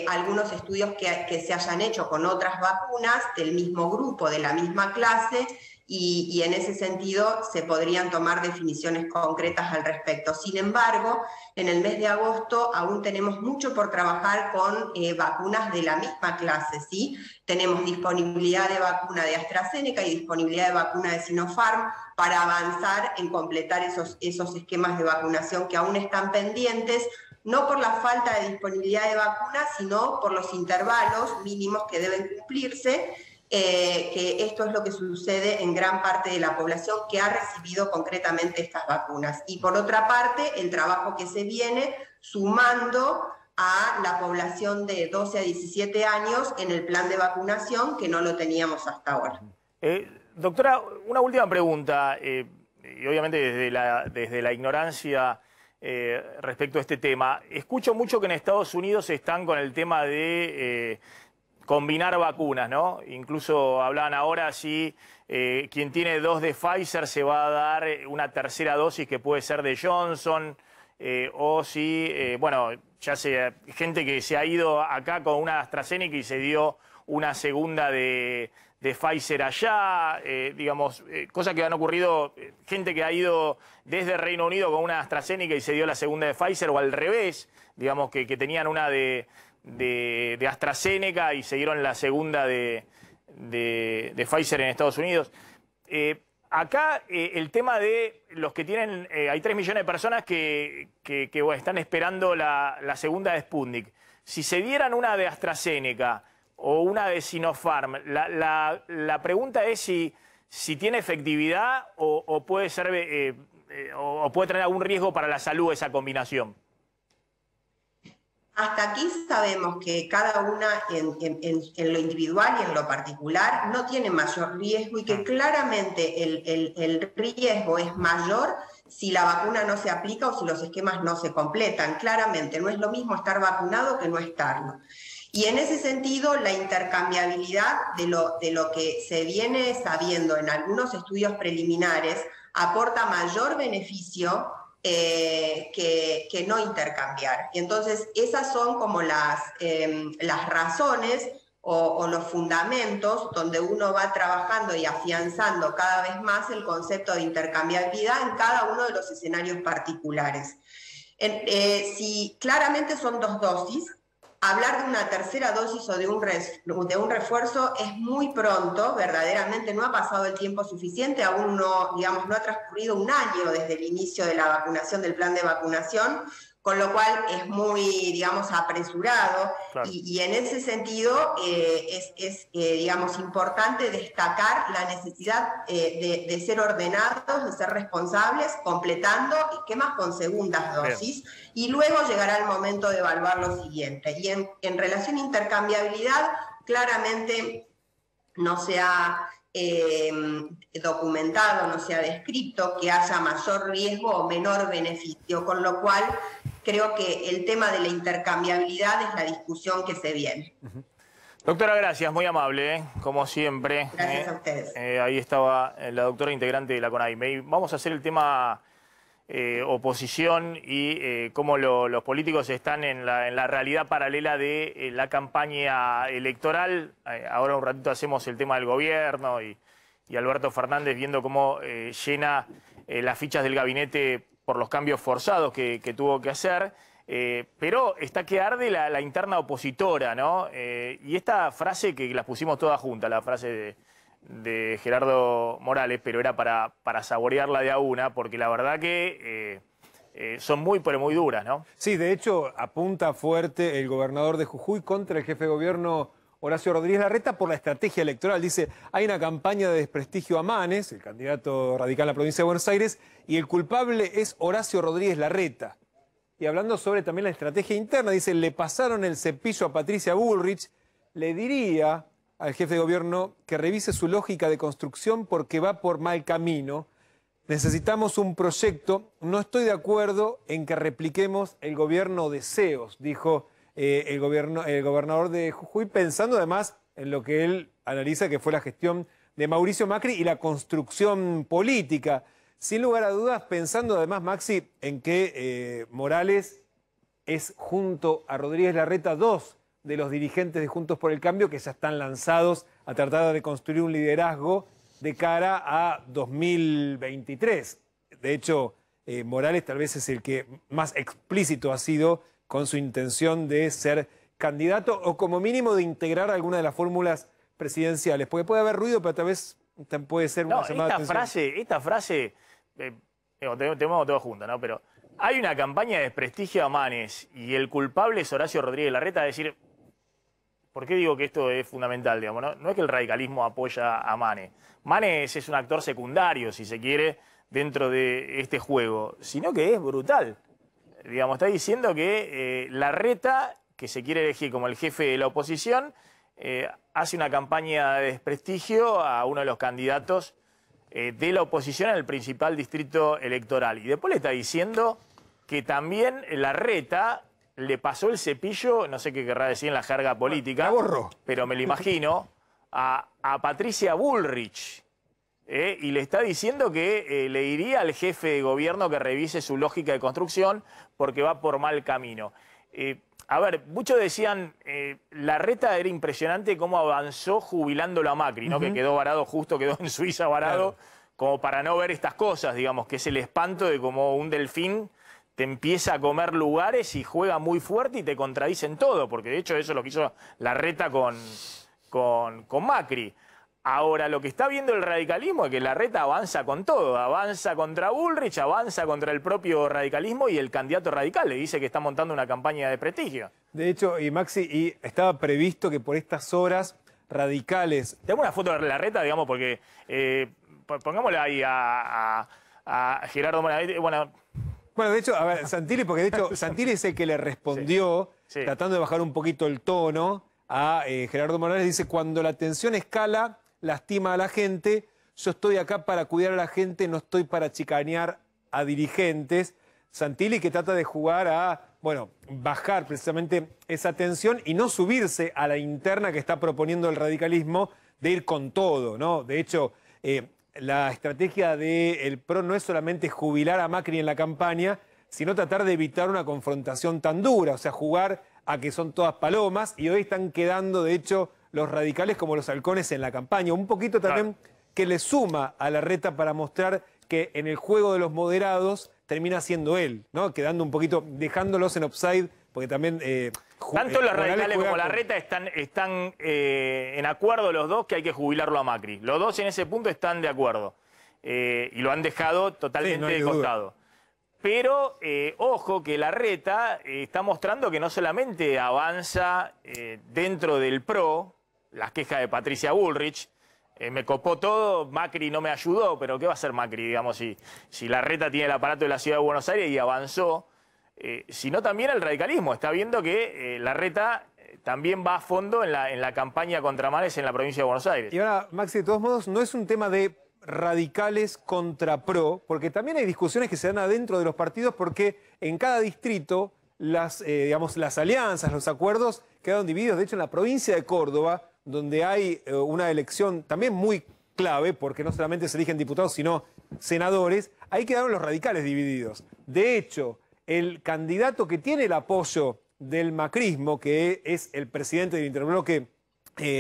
algunos estudios que se hayan hecho con otras vacunas del mismo grupo, de la misma clase, y en ese sentido se podrían tomar definiciones concretas al respecto. Sin embargo, en el mes de agosto aún tenemos mucho por trabajar con vacunas de la misma clase, ¿sí? Tenemos disponibilidad de vacuna de AstraZeneca y disponibilidad de vacuna de Sinopharm para avanzar en completar esos esquemas de vacunación que aún están pendientes, no por la falta de disponibilidad de vacunas, sino por los intervalos mínimos que deben cumplirse, que esto es lo que sucede en gran parte de la población que ha recibido concretamente estas vacunas. Y por otra parte, el trabajo que se viene sumando a la población de 12 a 17 años en el plan de vacunación, que no lo teníamos hasta ahora. Doctora, una última pregunta, y obviamente desde la ignorancia respecto a este tema. Escucho mucho que en Estados Unidos están con el tema de combinar vacunas, ¿no? Incluso hablaban ahora si quien tiene 2 de Pfizer se va a dar una tercera dosis que puede ser de Johnson, o si, bueno, ya sea gente que se ha ido acá con una AstraZeneca y se dio una segunda de Pfizer allá, digamos, cosas que han ocurrido, gente que ha ido desde Reino Unido con una AstraZeneca y se dio la segunda de Pfizer, o al revés, digamos, que tenían una de AstraZeneca y se dieron la segunda de Pfizer en Estados Unidos. Acá el tema de los que tienen, hay 3 millones de personas que bueno, están esperando la segunda de Sputnik. Si se dieran una de AstraZeneca o una de Sinopharm, la pregunta es si tiene efectividad o puede ser o puede tener algún riesgo para la salud esa combinación. Hasta aquí sabemos que cada una en lo individual y en lo particular no tiene mayor riesgo y que claramente el riesgo es mayor si la vacuna no se aplica o si los esquemas no se completan. Claramente, no es lo mismo estar vacunado que no estarlo. Y en ese sentido, la intercambiabilidad de lo que se viene sabiendo en algunos estudios preliminares aporta mayor beneficio que no intercambiar. Y entonces esas son como las razones o los fundamentos donde uno va trabajando y afianzando cada vez más el concepto de intercambiabilidad en cada uno de los escenarios particulares. Si claramente son 2 dosis, hablar de una tercera dosis o de un refuerzo es muy pronto, verdaderamente no ha pasado el tiempo suficiente, aún no, digamos, no ha transcurrido un año desde el inicio de la vacunación, del plan de vacunación, con lo cual es muy, digamos, apresurado. Claro. Y en ese sentido digamos, importante destacar la necesidad de ser ordenados, de ser responsables, completando esquemas con segundas dosis. Bien. Y luego llegará el momento de evaluar lo siguiente. Y en relación a intercambiabilidad, claramente no se ha documentado, no se ha descrito que haya mayor riesgo o menor beneficio, con lo cual creo que el tema de la intercambiabilidad es la discusión que se viene. Doctora, gracias, muy amable, como siempre. Gracias a ustedes. Ahí estaba la doctora integrante de la CONAIME. Vamos a hacer el tema oposición y cómo los políticos están en la realidad paralela de la campaña electoral. Ahora un ratito hacemos el tema del gobierno y Alberto Fernández viendo cómo llena las fichas del gabinete por los cambios forzados que tuvo que hacer, pero está que arde la interna opositora, ¿no? Y esta frase que las pusimos todas juntas, la frase de Gerardo Morales, pero era para saborearla de a una, porque la verdad que son muy, pero muy duras, ¿no? Sí, de hecho, apunta fuerte el gobernador de Jujuy contra el jefe de gobierno Horacio Rodríguez Larreta por la estrategia electoral. Dice, hay una campaña de desprestigio a Manes, el candidato radical en la provincia de Buenos Aires, y el culpable es Horacio Rodríguez Larreta. y hablando sobre también la estrategia interna. Dice, le pasaron el cepillo a Patricia Bullrich. Le diría al jefe de gobierno que revise su lógica de construcción porque va por mal camino. Necesitamos un proyecto. No estoy de acuerdo en que repliquemos el gobierno de Seos, dijo el gobernador de Jujuy, pensando además en lo que él analiza que fue la gestión de Mauricio Macri y la construcción política. Sin lugar a dudas, pensando además, Maxi, en que Morales es, junto a Rodríguez Larreta, dos de los dirigentes de Juntos por el Cambio que ya están lanzados a tratar de construir un liderazgo de cara a 2023. De hecho, Morales tal vez es el que más explícito ha sido con su intención de ser candidato o como mínimo de integrar alguna de las fórmulas presidenciales. Porque puede haber ruido, pero tal vez puede ser una llamada de atención. Esta frase, tenemos todo junto, ¿no? Pero hay una campaña de desprestigio a Manes y el culpable es Horacio Rodríguez Larreta, es decir, ¿por qué digo que esto es fundamental? Digamos, no es que el radicalismo apoya a Manes. Manes es un actor secundario, si se quiere, dentro de este juego, sino que es brutal. Digamos, está diciendo que Larreta, que se quiere elegir como el jefe de la oposición, hace una campaña de desprestigio a uno de los candidatos de la oposición en el principal distrito electoral. Y después le está diciendo que también Larreta le pasó el cepillo, no sé qué querrá decir en la jerga política, pero me lo imagino, a Patricia Bullrich. Y le está diciendo que le diría al jefe de gobierno que revise su lógica de construcción porque va por mal camino. A ver, muchos decían, Larreta era impresionante cómo avanzó jubilándolo a Macri, ¿no? Que quedó varado, justo quedó en Suiza varado, como para no ver estas cosas, digamos, que es el espanto de cómo un delfín te empieza a comer lugares y juega muy fuerte y te contradice en todo, porque de hecho eso es lo que hizo Larreta con Macri. Ahora, lo que está viendo el radicalismo es que Larreta avanza con todo, avanza contra Bullrich, avanza contra el propio radicalismo y el candidato radical le dice que está montando una campaña de prestigio. De hecho, y Maxi, estaba previsto que por estas horas radicales... Tengo una foto de Larreta, digamos, porque pongámosle ahí a Gerardo Morales. Bueno, de hecho, a ver, Santilli, porque de hecho Santilli es el que le respondió, tratando de bajar un poquito el tono a Gerardo Morales. Dice, cuando la tensión escala, lastima a la gente, yo estoy acá para cuidar a la gente, no estoy para chicanear a dirigentes. Santilli que trata de jugar a, bueno, bajar precisamente esa tensión y no subirse a la interna que está proponiendo el radicalismo de ir con todo, ¿no? De hecho, la estrategia del PRO no es solamente jubilar a Macri en la campaña, sino tratar de evitar una confrontación tan dura, o sea, jugar a que son todas palomas, y hoy están quedando, de hecho, los radicales como los halcones en la campaña. Un poquito también que le suma a Larreta para mostrar que en el juego de los moderados termina siendo él, ¿no? Quedando un poquito, dejándolos en offside, porque también... tanto los radicales como Larreta están en acuerdo los dos que hay que jubilarlo a Macri. Los dos en ese punto están de acuerdo. Y lo han dejado totalmente de costado. Pero, ojo, que Larreta está mostrando que no solamente avanza dentro del PRO, las quejas de Patricia Bullrich, me copó todo, Macri no me ayudó, pero ¿qué va a hacer Macri, digamos, si Larreta tiene el aparato de la Ciudad de Buenos Aires y avanzó? Sino también el radicalismo. Está viendo que Larreta también va a fondo en la campaña contra Manes en la provincia de Buenos Aires. Y ahora, Maxi, de todos modos, no es un tema de radicales contra PRO, porque también hay discusiones que se dan adentro de los partidos, porque en cada distrito las alianzas, los acuerdos quedaron divididos. De hecho, en la provincia de Córdoba, donde hay una elección también muy clave, porque no solamente se eligen diputados, sino senadores, ahí quedaron los radicales divididos. De hecho, el candidato que tiene el apoyo del macrismo, que es el presidente del interbloque,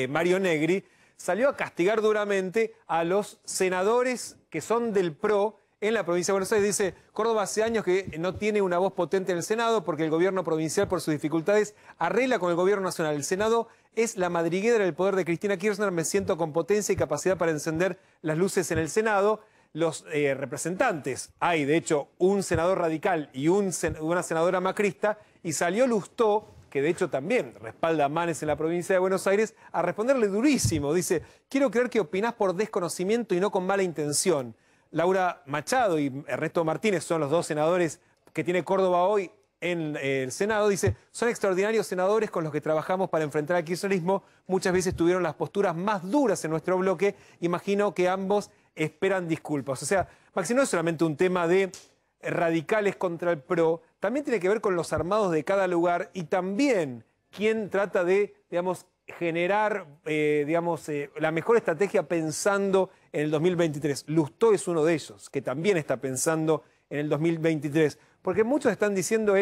Mario Negri, salió a castigar duramente a los senadores que son del PRO en la provincia de Buenos Aires. Dice, Córdoba hace años que no tiene una voz potente en el Senado porque el gobierno provincial, por sus dificultades, arregla con el gobierno nacional. El Senado es la madriguera del poder de Cristina Kirchner. Me siento con potencia y capacidad para encender las luces en el Senado. Los representantes, hay de hecho un senador radical y una senadora macrista, y salió Lustó, que de hecho también respalda a Manes en la provincia de Buenos Aires, a responderle durísimo. Dice, quiero creer que opinás por desconocimiento y no con mala intención. Laura Machado y Ernesto Martínez son los dos senadores que tiene Córdoba hoy en el Senado, dice: son extraordinarios senadores con los que trabajamos para enfrentar al kirchnerismo. Muchas veces tuvieron las posturas más duras en nuestro bloque. Imagino que ambos esperan disculpas. O sea, Maxi, no es solamente un tema de radicales contra el PRO, también tiene que ver con los armados de cada lugar y también quién trata de, digamos, generar, la mejor estrategia pensando en el 2023. Lustó es uno de ellos, que también está pensando en el 2023. Porque muchos están diciendo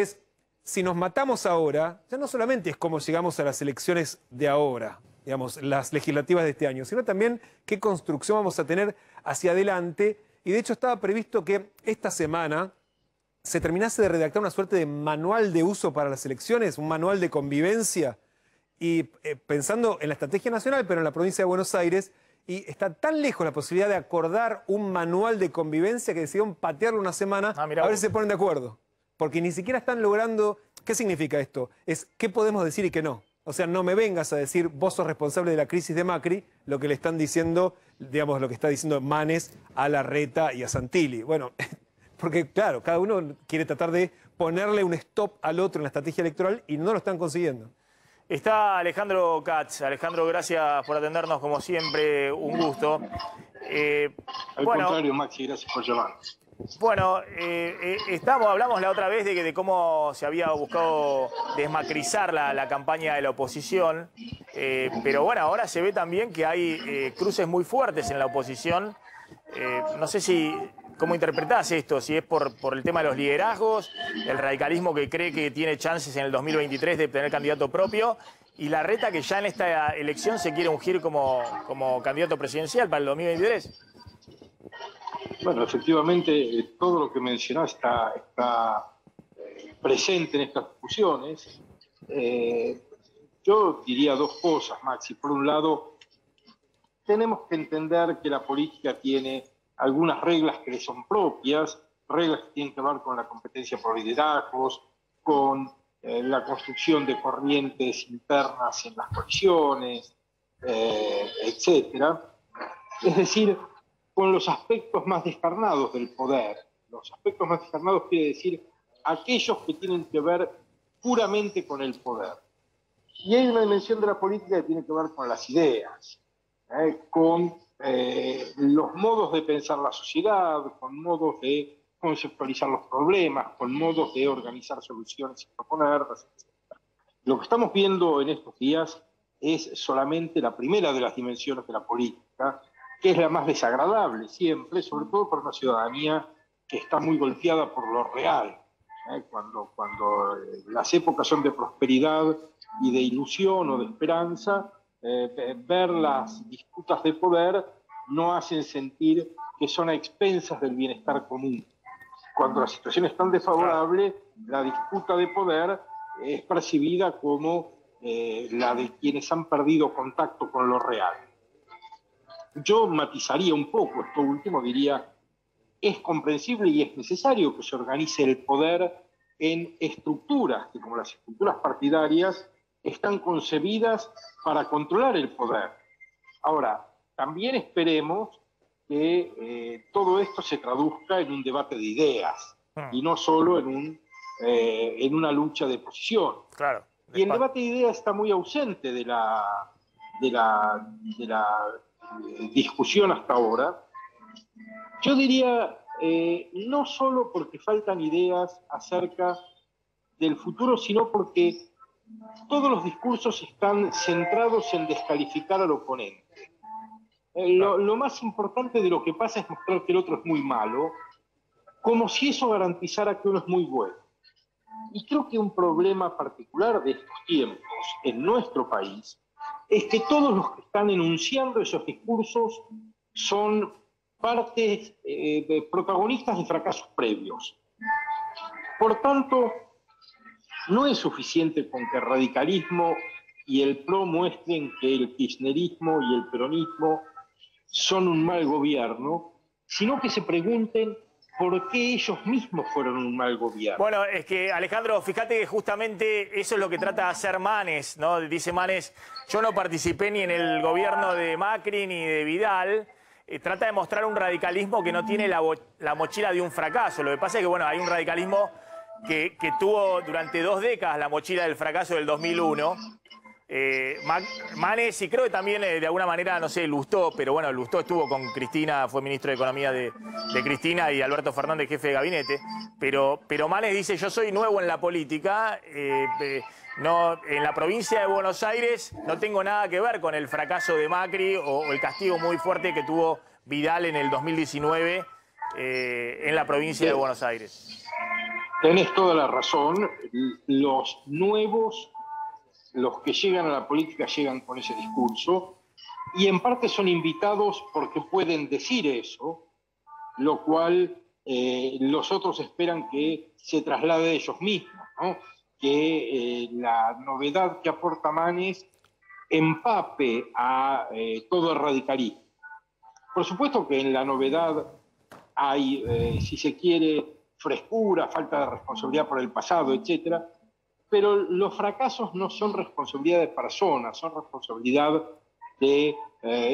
si nos matamos ahora, ya no solamente es cómo llegamos a las elecciones de ahora, digamos, las legislativas de este año, sino también qué construcción vamos a tener hacia adelante. Y de hecho estaba previsto que esta semana se terminase de redactar una suerte de manual de uso para las elecciones, un manual de convivencia, y pensando en la estrategia nacional, pero en la provincia de Buenos Aires, y está tan lejos la posibilidad de acordar un manual de convivencia que decidieron patearlo una semana a ver si se ponen de acuerdo. Porque ni siquiera están logrando... ¿Qué significa esto? Es qué podemos decir y qué no. O sea, no me vengas a decir vos sos responsable de la crisis de Macri, lo que le están diciendo, digamos, lo que está diciendo Manes a Larreta y a Santilli. Bueno, porque claro, cada uno quiere tratar de ponerle un stop al otro en la estrategia electoral y no lo están consiguiendo. Está Alejandro Katz. Alejandro, gracias por atendernos, como siempre, un gusto. Al contrario, Maxi, gracias por llamarnos. Bueno, hablamos la otra vez de cómo se había buscado desmacrizar la campaña de la oposición, pero bueno, ahora se ve también que hay cruces muy fuertes en la oposición. No sé cómo interpretás esto, si es por el tema de los liderazgos, el radicalismo que cree que tiene chances en el 2023 de tener candidato propio, y Larreta que ya en esta elección se quiere ungir como candidato presidencial para el 2023. Bueno, efectivamente, todo lo que mencionás está presente en estas discusiones. Yo diría dos cosas, Maxi. Por un lado, tenemos que entender que la política tiene algunas reglas que le son propias, reglas que tienen que ver con la competencia por liderazgos, con la construcción de corrientes internas en las coaliciones, etc. Es decir, con los aspectos más descarnados del poder. Los aspectos más descarnados quiere decir aquellos que tienen que ver puramente con el poder. Y hay una dimensión de la política que tiene que ver con las ideas, con los modos de pensar la sociedad, con modos de conceptualizar los problemas, con modos de organizar soluciones y proponerlas, etc. Lo que estamos viendo en estos días es solamente la primera de las dimensiones de la política, que es la más desagradable siempre, sobre todo para una ciudadanía que está muy golpeada por lo real. Cuando las épocas son de prosperidad y de ilusión o de esperanza, ver las disputas de poder no hacen sentir que son a expensas del bienestar común. Cuando la situación es tan desfavorable, la disputa de poder es percibida como la de quienes han perdido contacto con lo real. Yo matizaría un poco esto último, diría, es comprensible y es necesario que se organice el poder en estructuras que, como las estructuras partidarias, están concebidas para controlar el poder. Ahora, también esperemos que todo esto se traduzca en un debate de ideas y no solo en una lucha de posición. Claro. Y el debate de ideas está muy ausente de la discusión hasta ahora. Yo diría, no solo porque faltan ideas acerca del futuro, sino porque todos los discursos están centrados en descalificar al oponente. Lo más importante de lo que pasa es mostrar que el otro es muy malo, como si eso garantizara que uno es muy bueno. Y creo que un problema particular de estos tiempos en nuestro país es que todos los que están enunciando esos discursos son partes protagonistas de fracasos previos. Por tanto, no es suficiente con que el radicalismo y el PRO muestren que el kirchnerismo y el peronismo son un mal gobierno, sino que se pregunten por qué ellos mismos fueron un mal gobierno. Bueno, es que, Alejandro, fíjate que justamente eso es lo que trata de hacer Manes, ¿no? Dice Manes, yo no participé ni en el gobierno de Macri ni de Vidal. Trata de mostrar un radicalismo que no tiene la mochila de un fracaso. Lo que pasa es que, bueno, hay un radicalismo que tuvo durante 2 décadas la mochila del fracaso del 2001. Manes, y creo que también de alguna manera, no sé, Lustó, pero bueno, Lustó estuvo con Cristina, fue ministro de Economía de Cristina, y Alberto Fernández, jefe de gabinete, pero Manes dice: yo soy nuevo en la política, no, en la provincia de Buenos Aires no tengo nada que ver con el fracaso de Macri o el castigo muy fuerte que tuvo Vidal en el 2019 en la provincia de Buenos Aires. Tenés toda la razón. Los nuevos, los que llegan a la política, llegan con ese discurso y en parte son invitados porque pueden decir eso, lo cual los otros esperan que se traslade de ellos mismos, ¿no? Que la novedad que aporta Manes empape a todo el radicalismo. Por supuesto que en la novedad hay, si se quiere, frescura, falta de responsabilidad por el pasado, etcétera, pero los fracasos no son responsabilidad de personas, son responsabilidad de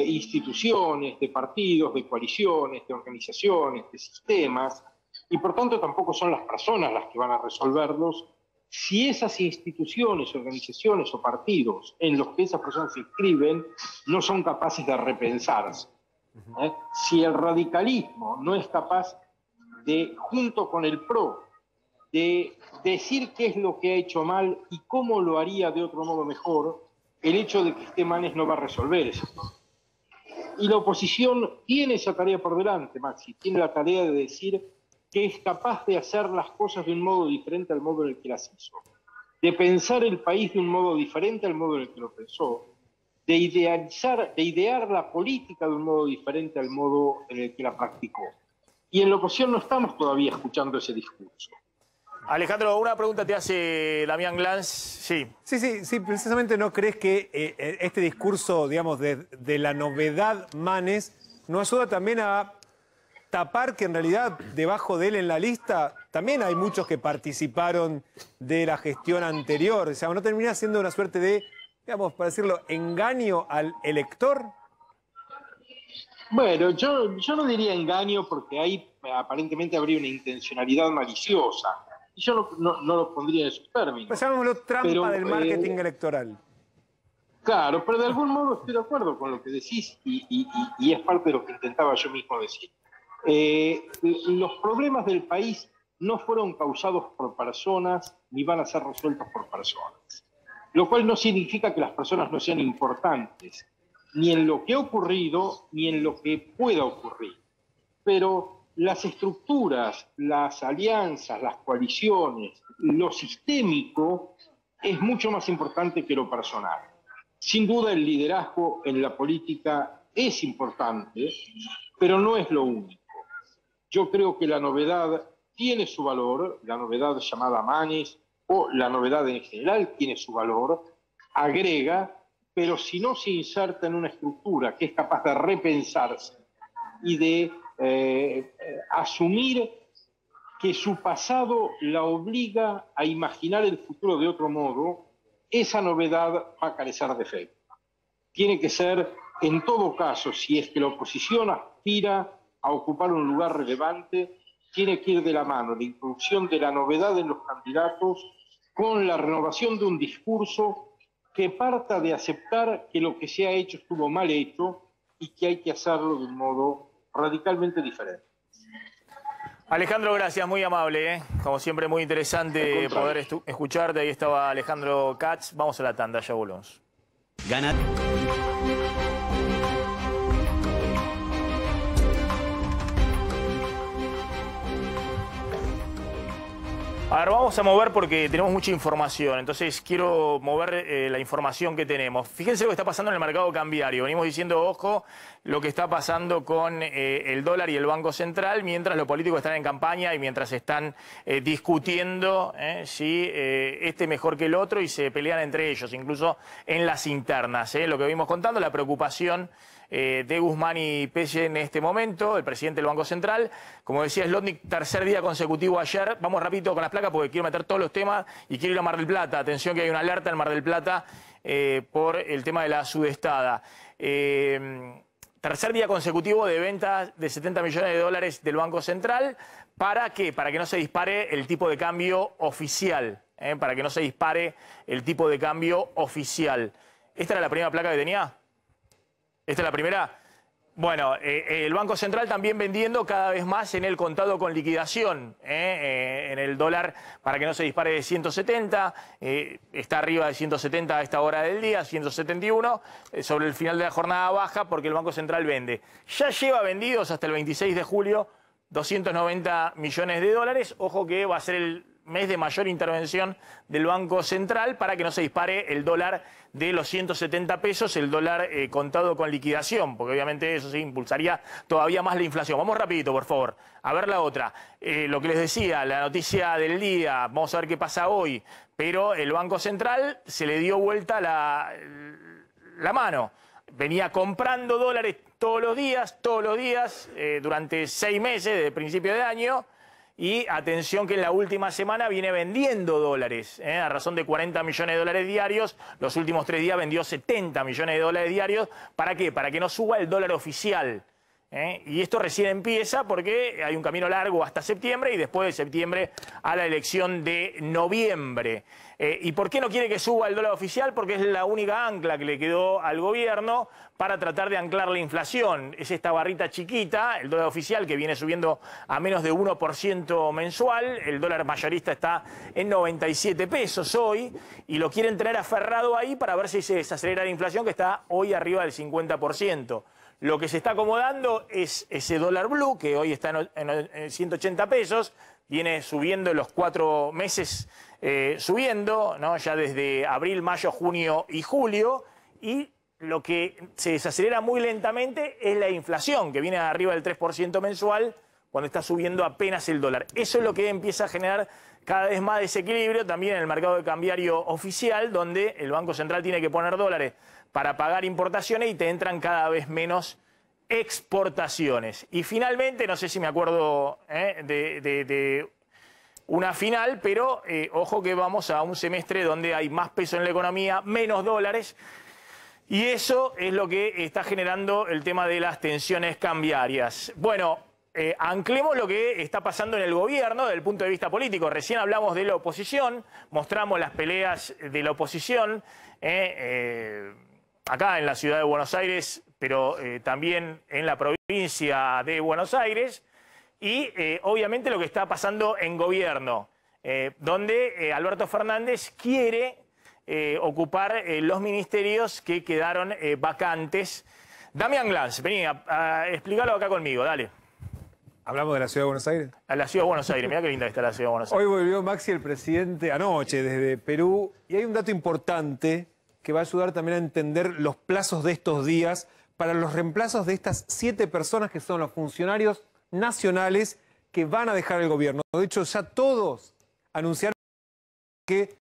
instituciones, de partidos, de coaliciones, de organizaciones, de sistemas, y por tanto tampoco son las personas las que van a resolverlos si esas instituciones, organizaciones o partidos en los que esas personas se inscriben no son capaces de repensarse. Si el radicalismo no es capaz de, junto con el PRO, de decir qué es lo que ha hecho mal y cómo lo haría de otro modo mejor, el hecho de que esté Manes no va a resolver eso. Y la oposición tiene esa tarea por delante, Maxi, tiene la tarea de decir que es capaz de hacer las cosas de un modo diferente al modo en el que las hizo, de pensar el país de un modo diferente al modo en el que lo pensó, de idear la política de un modo diferente al modo en el que la practicó. Y en la oposición no estamos todavía escuchando ese discurso. Alejandro, una pregunta te hace Damián Glanz. Sí, precisamente ¿no crees que este discurso, digamos, de la novedad Manes no ayuda también a tapar que en realidad debajo de él en la lista también hay muchos que participaron de la gestión anterior? O sea, ¿no termina siendo una suerte de, digamos, para decirlo, engaño al elector? Bueno, yo no diría engaño porque ahí aparentemente habría una intencionalidad maliciosa. Y yo no lo pondría en esos términos. Pues llamémoslo trampa del marketing electoral. Claro, pero de algún modo estoy de acuerdo con lo que decís y es parte de lo que intentaba yo mismo decir. Los problemas del país no fueron causados por personas ni van a ser resueltos por personas. Lo cual no significa que las personas no sean importantes, ni en lo que ha ocurrido, ni en lo que pueda ocurrir. Pero las estructuras, las alianzas, las coaliciones, lo sistémico es mucho más importante que lo personal. Sin duda el liderazgo en la política es importante, pero no es lo único. Yo creo que la novedad tiene su valor, la novedad llamada Manes, o la novedad en general tiene su valor, agrega, pero si no se inserta en una estructura que es capaz de repensarse y de asumir que su pasado la obliga a imaginar el futuro de otro modo, esa novedad va a carecer de efecto. Tiene que ser, en todo caso, si es que la oposición aspira a ocupar un lugar relevante, tiene que ir de la mano la introducción de la novedad en los candidatos con la renovación de un discurso que parta de aceptar que lo que se ha hecho estuvo mal hecho y que hay que hacerlo de un modo radicalmente diferente. Alejandro, gracias, muy amable, como siempre muy interesante poder escucharte. Ahí estaba Alejandro Katz. Vamos a la tanda, ya volvemos. Gana. A ver, vamos a mover porque tenemos mucha información, entonces quiero mover la información que tenemos. Fíjense lo que está pasando en el mercado cambiario. Venimos diciendo, ojo, lo que está pasando con el dólar y el Banco Central, mientras los políticos están en campaña y mientras están discutiendo si este es mejor que el otro y se pelean entre ellos, incluso en las internas. Lo que vimos contando, la preocupación de Guzmán y Pelle en este momento, el presidente del Banco Central. Como decía Slotnick, tercer día consecutivo ayer. Vamos rapidito con las placas porque quiero meter todos los temas y quiero ir a Mar del Plata. Atención que hay una alerta en Mar del Plata por el tema de la sudestada. tercer día consecutivo de ventas de 70 millones de dólares del Banco Central. ¿Para qué? Para que no se dispare el tipo de cambio oficial. Para que no se dispare el tipo de cambio oficial. ¿Esta era la primera placa que tenía? ¿Esta es la primera? Bueno, el Banco Central también vendiendo cada vez más en el contado con liquidación, en el dólar, para que no se dispare de 170, está arriba de 170 a esta hora del día, 171, sobre el final de la jornada baja porque el Banco Central vende. Ya lleva vendidos hasta el 26 de julio 290 millones de dólares, ojo que va a ser el mes de mayor intervención del Banco Central para que no se dispare el dólar de los 170 pesos, el dólar contado con liquidación, porque obviamente eso sí impulsaría todavía más la inflación. Vamos rapidito, por favor, a ver la otra. Lo que les decía, la noticia del día, vamos a ver qué pasa hoy, pero el Banco Central se le dio vuelta la mano. Venía comprando dólares todos los días, durante 6 meses, desde principio de año. Y atención que en la última semana viene vendiendo dólares, a razón de 40 millones de dólares diarios. Los últimos 3 días vendió 70 millones de dólares diarios. ¿Para qué? Para que no suba el dólar oficial. Y esto recién empieza porque hay un camino largo hasta septiembre y después de septiembre a la elección de noviembre. ¿Y por qué no quiere que suba el dólar oficial? Porque es la única ancla que le quedó al gobierno para tratar de anclar la inflación. Es esta barrita chiquita, el dólar oficial, que viene subiendo a menos de 1% mensual. El dólar mayorista está en 97 pesos hoy y lo quieren tener aferrado ahí para ver si se desacelera la inflación, que está hoy arriba del 50%. Lo que se está acomodando es ese dólar blue, que hoy está en 180 pesos, viene subiendo en los 4 meses, subiendo, ¿no? Ya desde abril, mayo, junio y julio, y lo que se desacelera muy lentamente es la inflación, que viene arriba del 3% mensual, cuando está subiendo apenas el dólar. Eso es lo que empieza a generar cada vez más desequilibrio también en el mercado cambiario oficial, donde el Banco Central tiene que poner dólares para pagar importaciones y te entran cada vez menos exportaciones. Y finalmente, no sé si me acuerdo de una final, pero ojo que vamos a un semestre donde hay más peso en la economía, menos dólares, y eso es lo que está generando el tema de las tensiones cambiarias. Bueno, anclemos lo que está pasando en el gobierno desde el punto de vista político. Recién hablamos de la oposición, mostramos las peleas de la oposición acá en la ciudad de Buenos Aires, pero también en la provincia de Buenos Aires, y obviamente lo que está pasando en gobierno, donde Alberto Fernández quiere ocupar los ministerios que quedaron vacantes. Damián Glanz, vení a explicarlo acá conmigo, dale. ¿Hablamos de la Ciudad de Buenos Aires? A la Ciudad de Buenos Aires, mirá qué linda está la Ciudad de Buenos Aires. Hoy volvió Maxi, el presidente, anoche desde Perú, y hay un dato importante que va a ayudar también a entender los plazos de estos días para los reemplazos de estas 7 personas que son los funcionarios nacionales que van a dejar el gobierno. De hecho, ya todos anunciaron que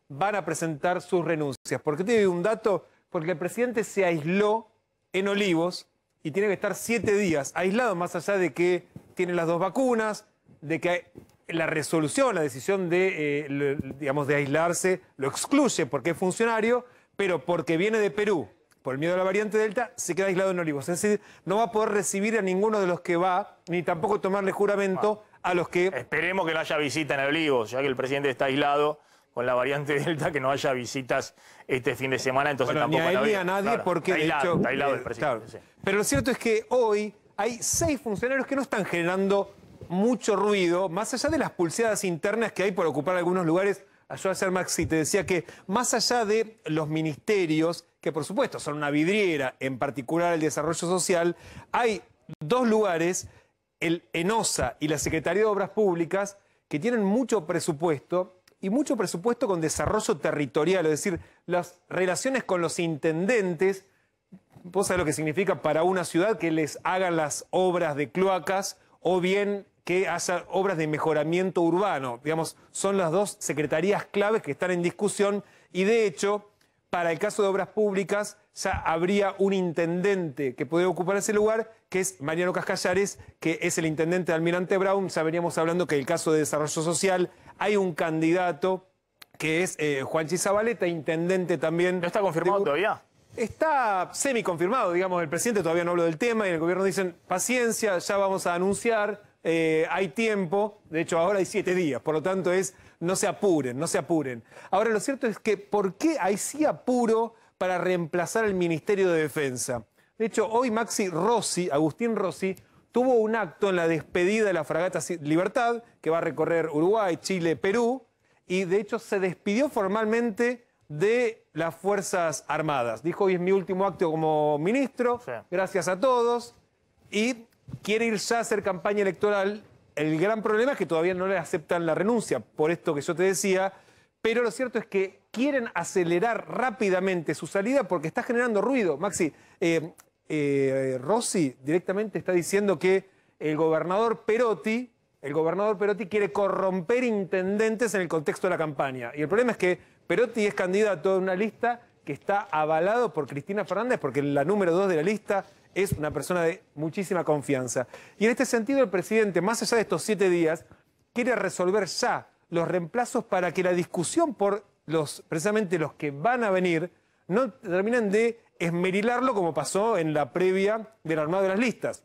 van a presentar sus renuncias. ¿Por qué te digo un dato? Porque el presidente se aisló en Olivos y tiene que estar 7 días aislado, más allá de que tiene las 2 vacunas, de que la resolución, la decisión de, digamos, de aislarse, lo excluye porque es funcionario, pero porque viene de Perú, por el miedo a la variante Delta, se queda aislado en Olivos. Es decir, no va a poder recibir a ninguno de los que va, ni tampoco tomarle juramento a los que... Esperemos que no haya visita en Olivos, ya que el presidente está aislado con la variante Delta, que no haya visitas este fin de semana, entonces bueno, tampoco... Ni a él ni a nadie, claro, porque de hecho... Está aislado el presidente, claro. sí. Pero lo cierto es que hoy hay 6 funcionarios que no están generando mucho ruido, más allá de las pulseadas internas que hay por ocupar algunos lugares. Yo ayer, Maxi, te decía que más allá de los ministerios, que por supuesto son una vidriera, en particular el desarrollo social, hay 2 lugares, el ENOSA y la Secretaría de Obras Públicas, que tienen mucho presupuesto, y mucho presupuesto con desarrollo territorial, es decir, las relaciones con los intendentes. Vos sabés lo que significa para una ciudad que les hagan las obras de cloacas o bien que haya obras de mejoramiento urbano. Digamos, son las 2 secretarías claves que están en discusión y de hecho, para el caso de obras públicas, ya habría un intendente que podría ocupar ese lugar, que es Mariano Cascallares, que es el intendente de Almirante Brown. Ya veníamos hablando que en el caso de desarrollo social hay un candidato que es Juanchi Zabaleta, intendente también. ¿No está confirmado todavía? Está semi-confirmado, digamos, el presidente todavía no habló del tema y en el gobierno dicen, paciencia, ya vamos a anunciar, hay tiempo, de hecho ahora hay 7 días, por lo tanto no se apuren, no se apuren. Ahora lo cierto es que, ¿por qué hay sí apuro para reemplazar el Ministerio de Defensa? De hecho, hoy Agustín Rossi, tuvo un acto en la despedida de la fragata Libertad, que va a recorrer Uruguay, Chile, Perú, y de hecho se despidió formalmente de las Fuerzas Armadas. Dijo, hoy es mi último acto como ministro, gracias a todos, y quiere ir ya a hacer campaña electoral. El gran problema es que todavía no le aceptan la renuncia, por esto que yo te decía, pero lo cierto es que quieren acelerar rápidamente su salida porque está generando ruido. Maxi, Rossi directamente está diciendo que el gobernador Perotti quiere corromper intendentes en el contexto de la campaña. Y el problema es que Perotti es candidato de una lista que está avalado por Cristina Fernández, porque la número 2 de la lista es una persona de muchísima confianza. Y en este sentido el presidente, más allá de estos 7 días, quiere resolver ya los reemplazos para que la discusión por precisamente los que van a venir no terminen de esmerilarlo como pasó en la previa del armado de las listas,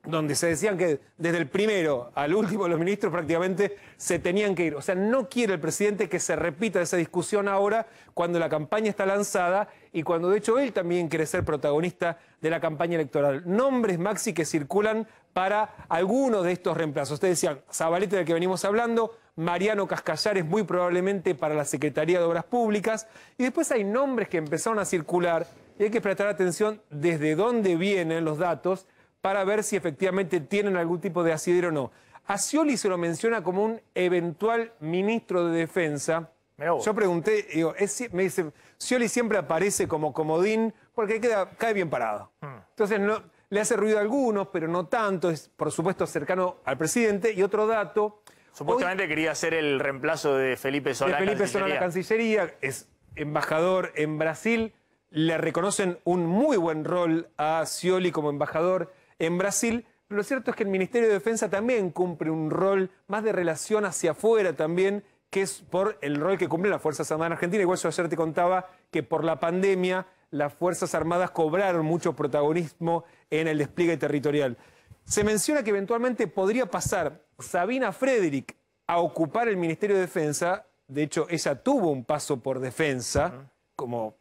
donde se decían que desde el primero al último de los ministros prácticamente se tenían que ir. O sea, no quiere el presidente que se repita esa discusión ahora cuando la campaña está lanzada y cuando de hecho él también quiere ser protagonista de la campaña electoral. Nombres, Maxi, que circulan para algunos de estos reemplazos. Ustedes decían, Zabaleta, del que venimos hablando, Mariano Cascallares muy probablemente para la Secretaría de Obras Públicas, y después hay nombres que empezaron a circular y hay que prestar atención desde dónde vienen los datos para ver si efectivamente tienen algún tipo de asidero o no. A Scioli se lo menciona como un eventual ministro de Defensa. Yo pregunté, digo, me dice, Scioli siempre aparece como comodín porque cae bien parado. Entonces no, le hace ruido a algunos, pero no tanto, es por supuesto cercano al presidente. Y otro dato... Supuestamente quería ser el reemplazo de Felipe Solá. De Felipe Solá en la Cancillería, es embajador en Brasil, le reconocen un muy buen rol a Scioli como embajador en Brasil, pero lo cierto es que el Ministerio de Defensa también cumple un rol más de relación hacia afuera también, que es por el rol que cumplen las Fuerzas Armadas en Argentina. Igual yo ayer te contaba que por la pandemia las Fuerzas Armadas cobraron mucho protagonismo en el despliegue territorial. Se menciona que eventualmente podría pasar Sabina Frederick a ocupar el Ministerio de Defensa. De hecho, ella tuvo un paso por defensa, como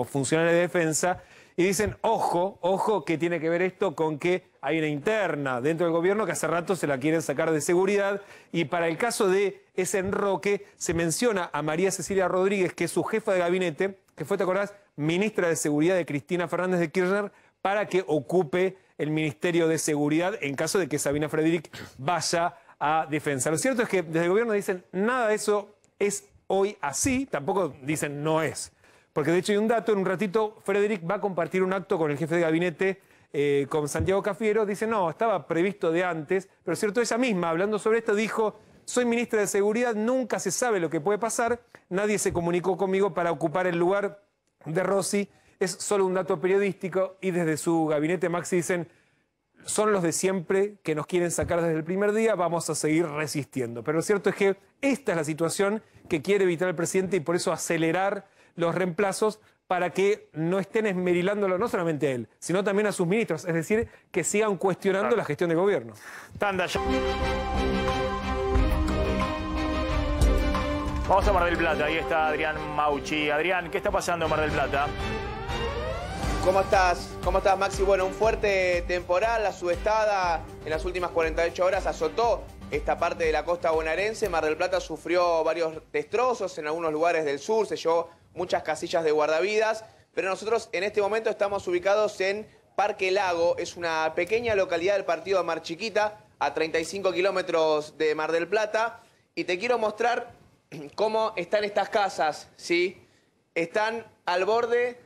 funcionaria de defensa, y dicen, ojo, que tiene que ver esto con que hay una interna dentro del gobierno que hace rato se la quieren sacar de seguridad, y para el caso de ese enroque se menciona a María Cecilia Rodríguez, que es su jefa de gabinete, que fue, ¿te acordás?, ministra de Seguridad de Cristina Fernández de Kirchner, para que ocupe el Ministerio de Seguridad en caso de que Sabina Frederick vaya a Defensa. Lo cierto es que desde el gobierno dicen, nada de eso es hoy así, tampoco dicen no es. Porque de hecho hay un dato, en un ratito Frederick va a compartir un acto con el jefe de gabinete, con Santiago Cafiero. Dice, no, estaba previsto de antes, pero cierto, ella misma, hablando sobre esto, dijo, soy ministra de Seguridad, nunca se sabe lo que puede pasar, nadie se comunicó conmigo para ocupar el lugar de Rossi, es solo un dato periodístico, y desde su gabinete, Maxi, dicen, son los de siempre que nos quieren sacar desde el primer día, vamos a seguir resistiendo. Pero lo cierto es que esta es la situación que quiere evitar el presidente y por eso acelerar los reemplazos para que no estén esmerilándolo no solamente a él, sino también a sus ministros, es decir, que sigan cuestionando la gestión del gobierno. Tanda ya. Vamos a Mar del Plata, ahí está Adrián Mauchi. Adrián, ¿qué está pasando en Mar del Plata? ¿Cómo estás? ¿Cómo estás, Maxi? Bueno, un fuerte temporal, la subestada en las últimas 48 horas azotó esta parte de la costa bonaerense. Mar del Plata sufrió varios destrozos en algunos lugares del sur, se llevó muchas casillas de guardavidas, pero nosotros en este momento estamos ubicados en Parque Lago, es una pequeña localidad del partido de Mar Chiquita, a 35 kilómetros de Mar del Plata, y te quiero mostrar cómo están estas casas, ¿sí? Están al borde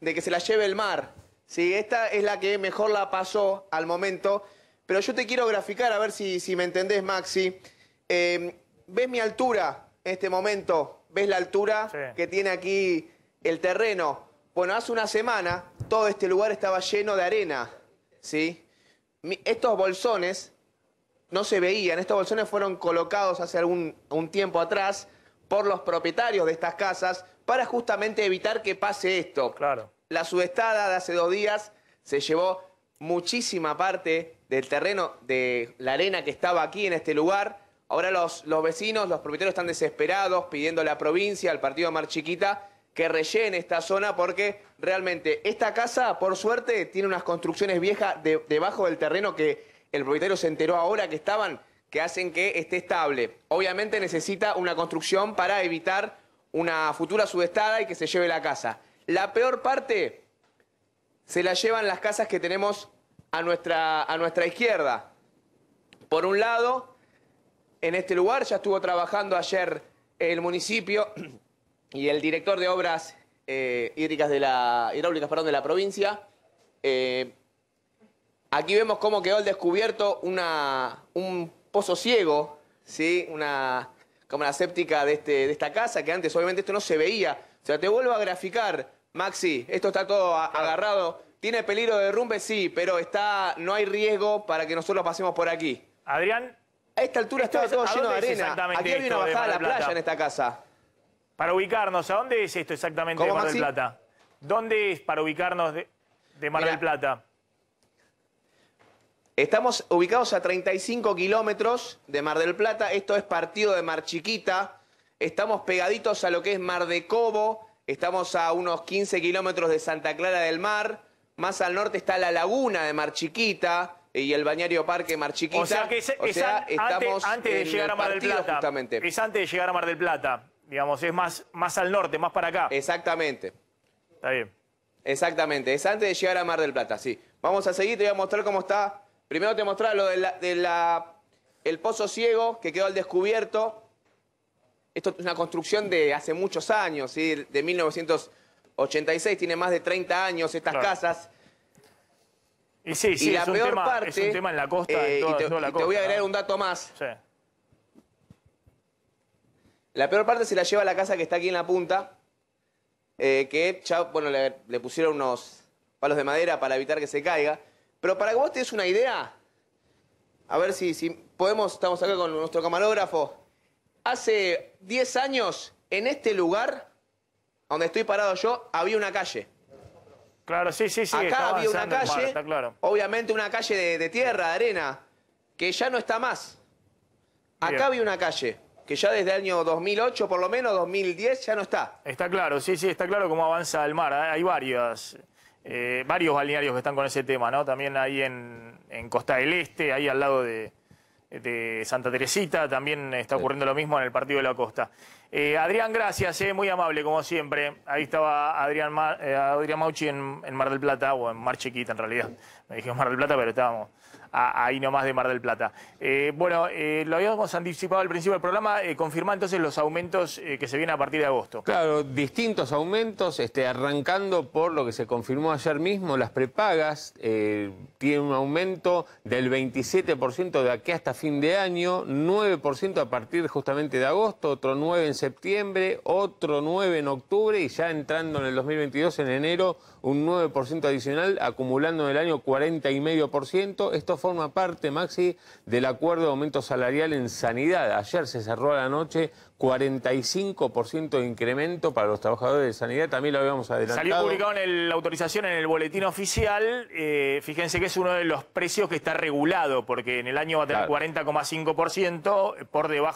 de que se la lleve el mar, ¿sí? Esta es la que mejor la pasó al momento, pero yo te quiero graficar, a ver si me entendés, Maxi. ¿Ves mi altura en este momento? ¿Ves la altura que tiene aquí el terreno? Bueno, hace una semana todo este lugar estaba lleno de arena, ¿sí? Estos bolsones no se veían, estos bolsones fueron colocados hace un tiempo atrás por los propietarios de estas casas para justamente evitar que pase esto. Claro. La subestada de hace 2 días se llevó muchísima parte del terreno, de la arena que estaba aquí en este lugar. Ahora los vecinos, los propietarios están desesperados pidiendo a la provincia, al partido Mar Chiquita, que rellene esta zona porque realmente esta casa, por suerte, tiene unas construcciones viejas debajo del terreno que el propietario se enteró ahora que estaban, que hacen que esté estable. Obviamente necesita una construcción para evitar una futura subestada y que se lleve la casa. La peor parte se la llevan las casas que tenemos a nuestra izquierda. Por un lado, en este lugar ya estuvo trabajando ayer el municipio y el director de obras hidráulicas de la provincia. Aquí vemos cómo quedó al descubierto un pozo ciego, ¿sí? Como la séptica de esta casa, que antes obviamente esto no se veía. O sea, te vuelvo a graficar, Maxi, esto está todo agarrado. ¿Tiene peligro de derrumbe? Sí, pero no hay riesgo para que nosotros pasemos por aquí. Adrián. A esta altura estaba todo lleno de arena. Aquí había una bajada a la playa en esta casa. Para ubicarnos, ¿a dónde es esto exactamente de Mar del Plata? ¿Dónde es para ubicarnos de Mar del Plata? Estamos ubicados a 35 kilómetros de Mar del Plata. Esto es partido de Mar Chiquita. Estamos pegaditos a lo que es Mar de Cobo. Estamos a unos 15 kilómetros de Santa Clara del Mar. Más al norte está la laguna de Mar Chiquita y el balneario parque Mar Chiquita. O sea que estamos antes de llegar a Mar del Plata. Justamente. Es antes de llegar a Mar del Plata. Digamos, es más al norte, más para acá. Exactamente. Está bien. Exactamente, es antes de llegar a Mar del Plata, sí. Vamos a seguir, te voy a mostrar cómo está. Primero te mostraba lo el pozo ciego que quedó al descubierto. Esto es una construcción de hace muchos años, ¿sí? De 1986, tiene más de 30 años estas casas. Y sí, y la peor parte, es un tema en la costa. Te voy a agregar un dato más. Sí. La peor parte se la lleva a la casa que está aquí en la punta, que ya, bueno, le pusieron unos palos de madera para evitar que se caiga. Pero para que vos te des una idea, a ver si podemos, estamos acá con nuestro camarógrafo. Hace 10 años, en este lugar, donde estoy parado yo, había una calle. Claro, sí. Acá había una calle, está claro. Obviamente una calle de tierra, de arena, que ya no está más. Acá había una calle que ya desde el año 2008, por lo menos, 2010, ya no está. Está claro, sí, está claro cómo avanza el mar. Hay varios balnearios que están con ese tema, ¿no? También ahí en Costa del Este, ahí al lado de Santa Teresita, también está ocurriendo lo mismo en el Partido de la Costa. Adrián, gracias, muy amable, como siempre. Ahí estaba Adrián Mauchi en Mar del Plata, o en Mar Chiquita en realidad. Me dije Mar del Plata, pero estábamos ahí nomás de Mar del Plata. Bueno, lo habíamos anticipado al principio del programa, confirma entonces los aumentos que se vienen a partir de agosto. Claro, distintos aumentos, arrancando por lo que se confirmó ayer mismo, las prepagas tienen un aumento del 27% de aquí hasta fin de año, 9% a partir justamente de agosto, otro 9% en septiembre, otro 9% en octubre y ya entrando en el 2022, en enero, un 9% adicional, acumulando en el año 40,5%. Esto forma parte, Maxi, del acuerdo de aumento salarial en sanidad. Ayer se cerró a la noche 45% de incremento para los trabajadores de sanidad, también lo habíamos adelantado. Salió publicado la autorización en el boletín oficial, fíjense que es uno de los precios que está regulado, porque en el año va a tener 40,5%, por debajo